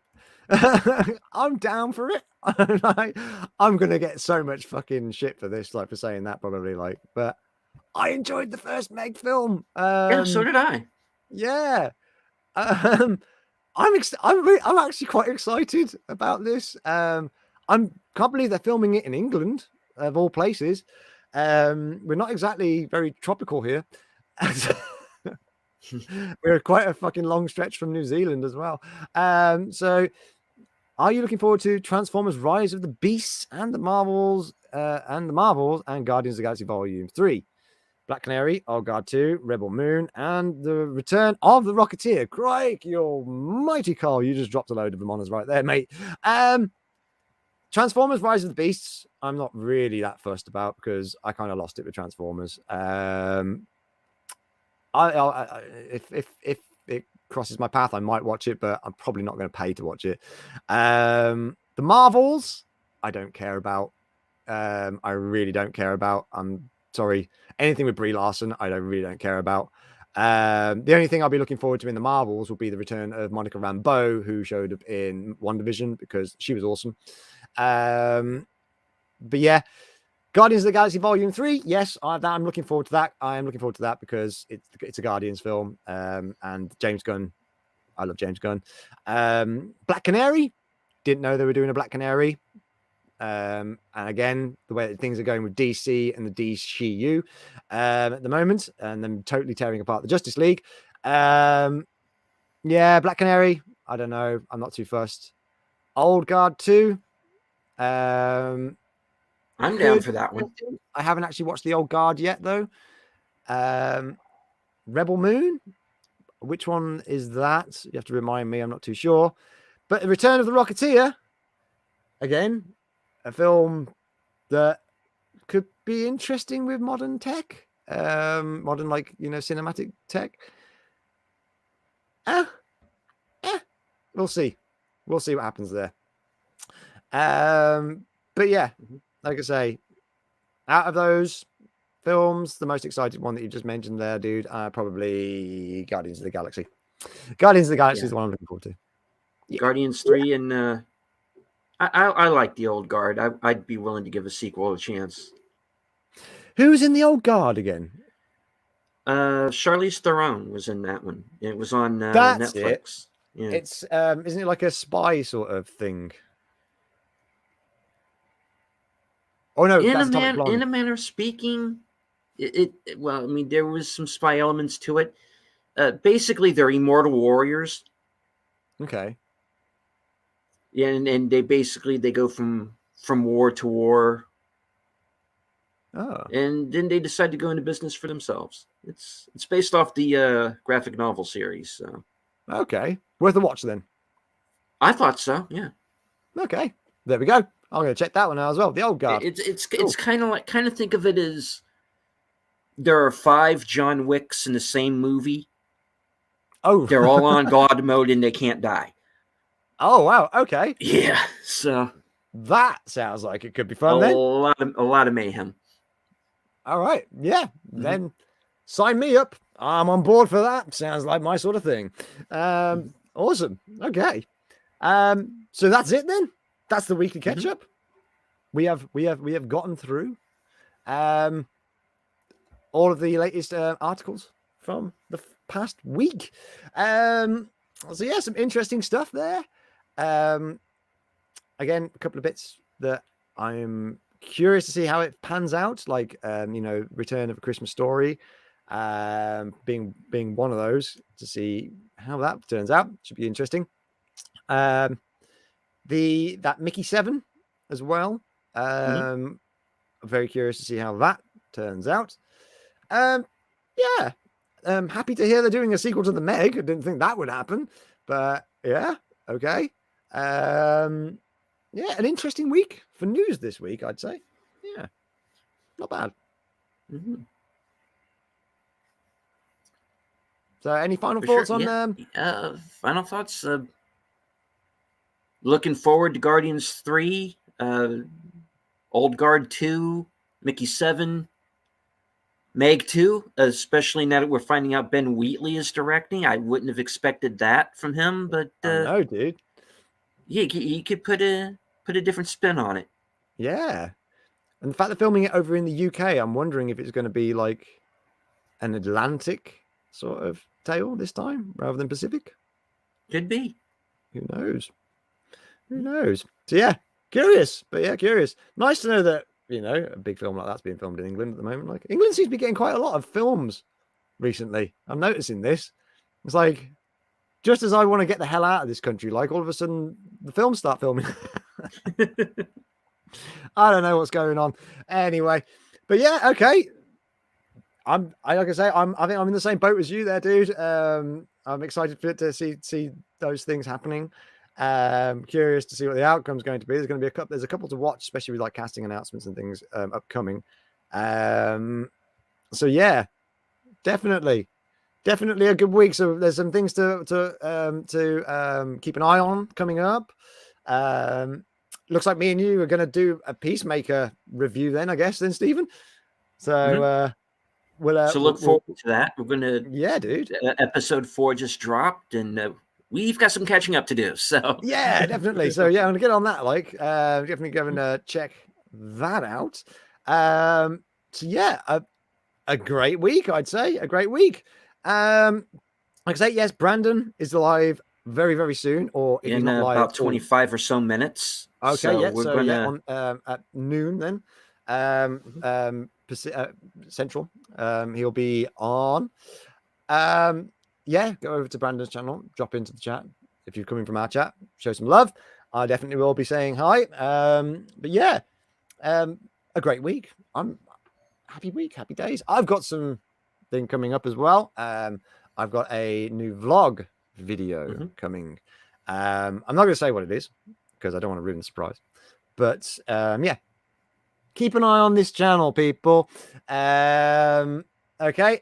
I'm down for it. I'm going to get so much fucking shit for this, like, for saying that probably, like, but I enjoyed the first Meg film. Yeah, so did I. Yeah. I'm actually quite excited about this. Can't believe they're filming it in England, of all places. We're not exactly very tropical here. We're quite a fucking long stretch from New Zealand as well. So are you looking forward to Transformers Rise of the Beasts and the Marvels and Guardians of the Galaxy Volume 3? Black Canary, Old Guard 2, Rebel Moon, and the return of the Rocketeer. Crikey, almighty Carl, you just dropped a load of them on us right there, mate. Transformers Rise of the Beasts, I'm not really that fussed about because I kind of lost it with Transformers. If it crosses my path, I might watch it, but I'm probably not going to pay to watch it. The Marvels, I don't care about. I really don't care about. I'm sorry. Anything with Brie Larson, I really don't care about. The only thing I'll be looking forward to in the Marvels will be the return of Monica Rambeau, who showed up in WandaVision because she was awesome. But yeah, Guardians of the Galaxy Volume 3, yes, I'm looking forward to that. I am looking forward to that because it's a Guardians film, and James Gunn, I love James Gunn. Black Canary, didn't know they were doing a Black Canary. And again, the way that things are going with DC and the DCU at the moment, and them totally tearing apart the Justice League. Yeah, Black Canary, I don't know. I'm not too fussed. Old Guard 2. I'm down for that one. I haven't actually watched the Old Guard yet, though. Rebel Moon. Which one is that? You have to remind me. I'm not too sure. But The Return of the Rocketeer. Again, a film that could be interesting with modern tech. Modern, cinematic tech. We'll see. We'll see what happens there. But yeah, like I say, out of those films, the most excited one that you just mentioned there, dude, probably Guardians of the Galaxy. Guardians of the Galaxy is the one I'm looking forward to. Yeah. Guardians 3 and I like the Old Guard. I'd be willing to give a sequel a chance. Who's in the Old Guard again? Charlize Theron was in that one. It was on That's Netflix. It. Yeah. It's isn't it like a spy sort of thing? Oh no, in a manner of speaking, well, I mean, there was some spy elements to it. Basically, they're immortal warriors. Okay. Yeah, and they go from war to war. Oh. And then they decide to go into business for themselves. It's based off the graphic novel series. So. Okay, worth a watch then. I thought so. Yeah. Okay, there we go. I'm going to check that one out as well. The Old Guard. It's kind of think of it as there are 5 John Wicks in the same movie. Oh, they're all on God mode and they can't die. Oh wow! Okay. Yeah. So that sounds like it could be fun. A lot of mayhem. All right. Yeah. Then sign me up. I'm on board for that. Sounds like my sort of thing. Awesome. Okay. So that's it then. That's the weekly catch up. We have gotten through all of the latest articles from the past week. So yeah, some interesting stuff there. Again, a couple of bits that I'm curious to see how it pans out, like Return of a Christmas Story, being one of those, to see how that turns out. Should be interesting. That Mickey 7 as well. I'm very curious to see how that turns out. Yeah. Happy to hear they're doing a sequel to the Meg. I didn't think that would happen, but yeah, okay. Yeah, an interesting week for news this week, I'd say. Yeah, not bad. So, any final thoughts on final thoughts? Looking forward to Guardians 3, Old Guard 2, Mickey 7, Meg 2, especially now that we're finding out Ben Wheatley is directing. I wouldn't have expected that from him, but no, dude. Yeah, he could put a different spin on it. Yeah, and the fact they're filming it over in the UK, I'm wondering if it's going to be like an Atlantic sort of tale this time rather than Pacific. Could be. Who knows? Who knows? So yeah, curious, but yeah, curious. Nice to know that, you know, a big film like that's being filmed in England at the moment. Like England seems to be getting quite a lot of films recently. I'm noticing this. It's like just as I want to get the hell out of this country, like all of a sudden the films start filming. I don't know what's going on. Anyway, but yeah, okay. I think I'm in the same boat as you there, dude. I'm excited for it to see those things happening. Curious to see what the outcome's going to be. There's a couple to watch, especially with like casting announcements and things upcoming. So yeah, definitely a good week. So there's some things to keep an eye on coming up. Looks like me and you are going to do a Peacemaker review then, I guess, then, Stephen. So so look forward to that. We're going to, yeah, dude. Episode 4 just dropped, and we've got some catching up to do. So yeah, definitely. So yeah, I'm gonna get on that. Like, definitely go and check that out. So yeah, a great week, I'd say. A great week. Like I say, yes, Brandon is live very, very soon, or if in he's not live, about 25 or so minutes. Okay, so yeah. we're So gonna... yeah, at noon then, Central. He'll be on. Yeah, go over to Brandon's channel, drop into the chat. If you're coming from our chat, show some love. I definitely will be saying hi. But yeah, a great week. I'm happy week, happy days. I've got some thing coming up as well. I've got a new vlog video coming. I'm not going to say what it is because I don't want to ruin the surprise. But yeah, keep an eye on this channel, people. Okay,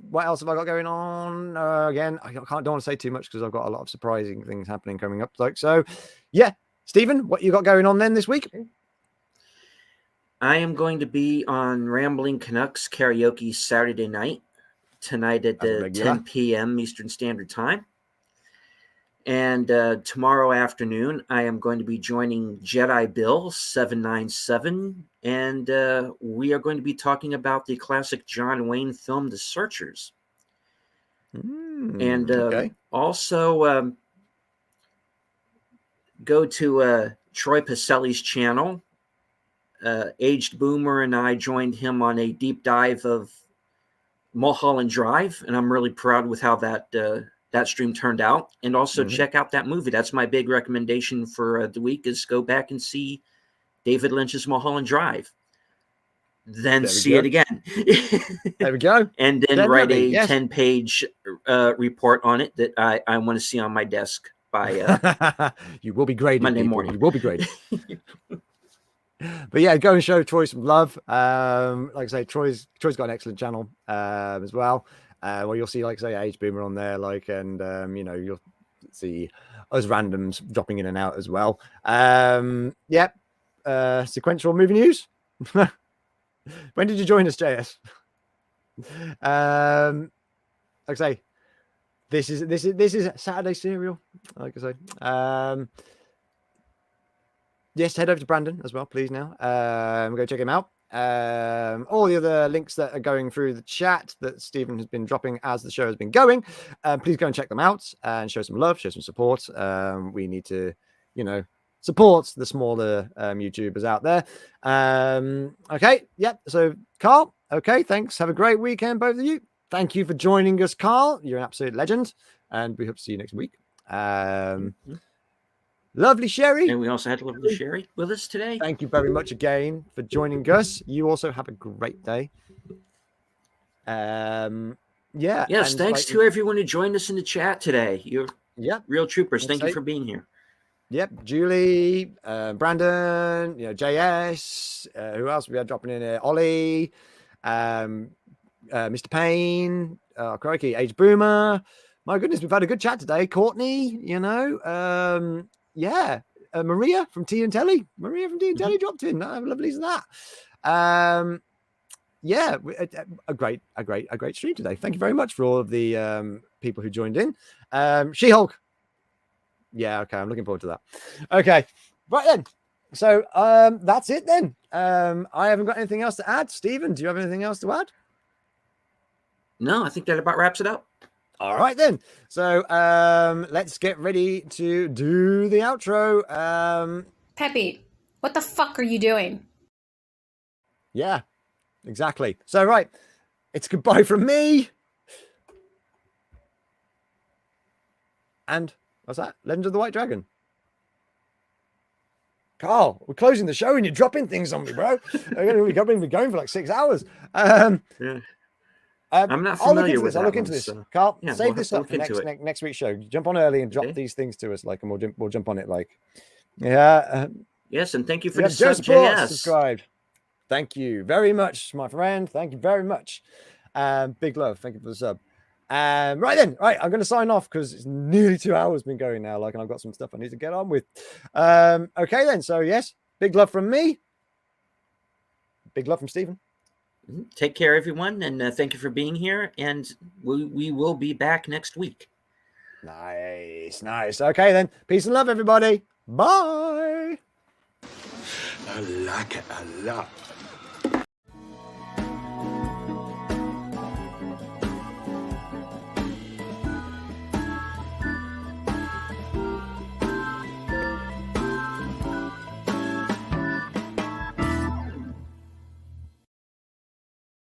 what else have I got going on? Again, don't want to say too much because I've got a lot of surprising things happening coming up. Like, so, yeah, Stephen, what you got going on then this week? I am going to be on Rambling Canucks karaoke Saturday night tonight at 10 p.m. Eastern Standard Time. And tomorrow afternoon, I am going to be joining Jedi Bill 797, and we are going to be talking about the classic John Wayne film, The Searchers. And okay. Also go to Troy Pacelli's channel. Aged Boomer and I joined him on a deep dive of Mulholland Drive, and I'm really proud with how that stream turned out. And also check out that movie. That's my big recommendation for the week, is go back and see David Lynch's Mulholland Drive. Then see it again. There we go. And then write a 10-page report on it that I want to see on my desk by you will be graded, Monday people. morning. You will be graded. But yeah, go and show Troy some love. Like I say, Troy's got an excellent channel as well. Well, you'll see, like I say, Age Boomer on there, like, and you know, you'll see us randoms dropping in and out as well. Yeah, sequential movie news. When did you join us, JS? Like I say, this is Saturday Serial. Like I say, yes, head over to Brandon as well, please. Now, go check him out. All the other links that are going through the chat that Stephen has been dropping as the show has been going, please go and check them out and show some love, show some support. We need to, you know, support the smaller YouTubers out there. Okay, yeah. So Carl, okay, thanks. Have a great weekend, both of you. Thank you for joining us, Carl. You're an absolute legend, and we hope to see you next week. Lovely Sherry. And we also had lovely Sherry with us today. Thank you very much again for joining us. You also have a great day. Yeah. Yes, thanks to everyone who joined us in the chat today. You're real troopers. Thank you for being here. Yep, Julie, Brandon, you know, JS, who else we had dropping in here? Ollie, Mr. Payne, crikey, Age Boomer. My goodness, we've had a good chat today. Courtney, you know, yeah, Maria from Tea and Telly. Maria from Tea and Telly dropped in. How lovely is that? Yeah, a great stream today. Thank you very much for all of the people who joined in. She-Hulk. Yeah, okay, I'm looking forward to that. Okay, right then. So that's it then. I haven't got anything else to add. Stephen, do you have anything else to add? No, I think that about wraps it up. All right then. So let's get ready to do the outro. Peppy, what the fuck are you doing? Yeah, exactly. So right, it's goodbye from me. And what's that? Legend of the White Dragon. Carl, we're closing the show and you're dropping things on me, bro. We've been going for like 6 hours. Yeah. I'm not I'll look familiar into with this. I'll that look into one, this. so Carl, yeah, save we'll this have to up look for into it. next week's show. Jump on early and drop Okay. these things to us, like, and we'll jump on it, like, yeah. Yes, and thank you for We the have Joe sub, Sports JS. subscribed. Thank you very much, my friend. Thank you very much. Big love. Thank you for the sub. Right then, right, I'm going to sign off because it's nearly 2 hours been going now, like, and I've got some stuff I need to get on with. Okay then, so yes, big love from me. Big love from Stephen. Take care, everyone, and thank you for being here. And we will be back next week. Nice, nice. Okay then, peace and love, everybody. Bye. I like it a lot.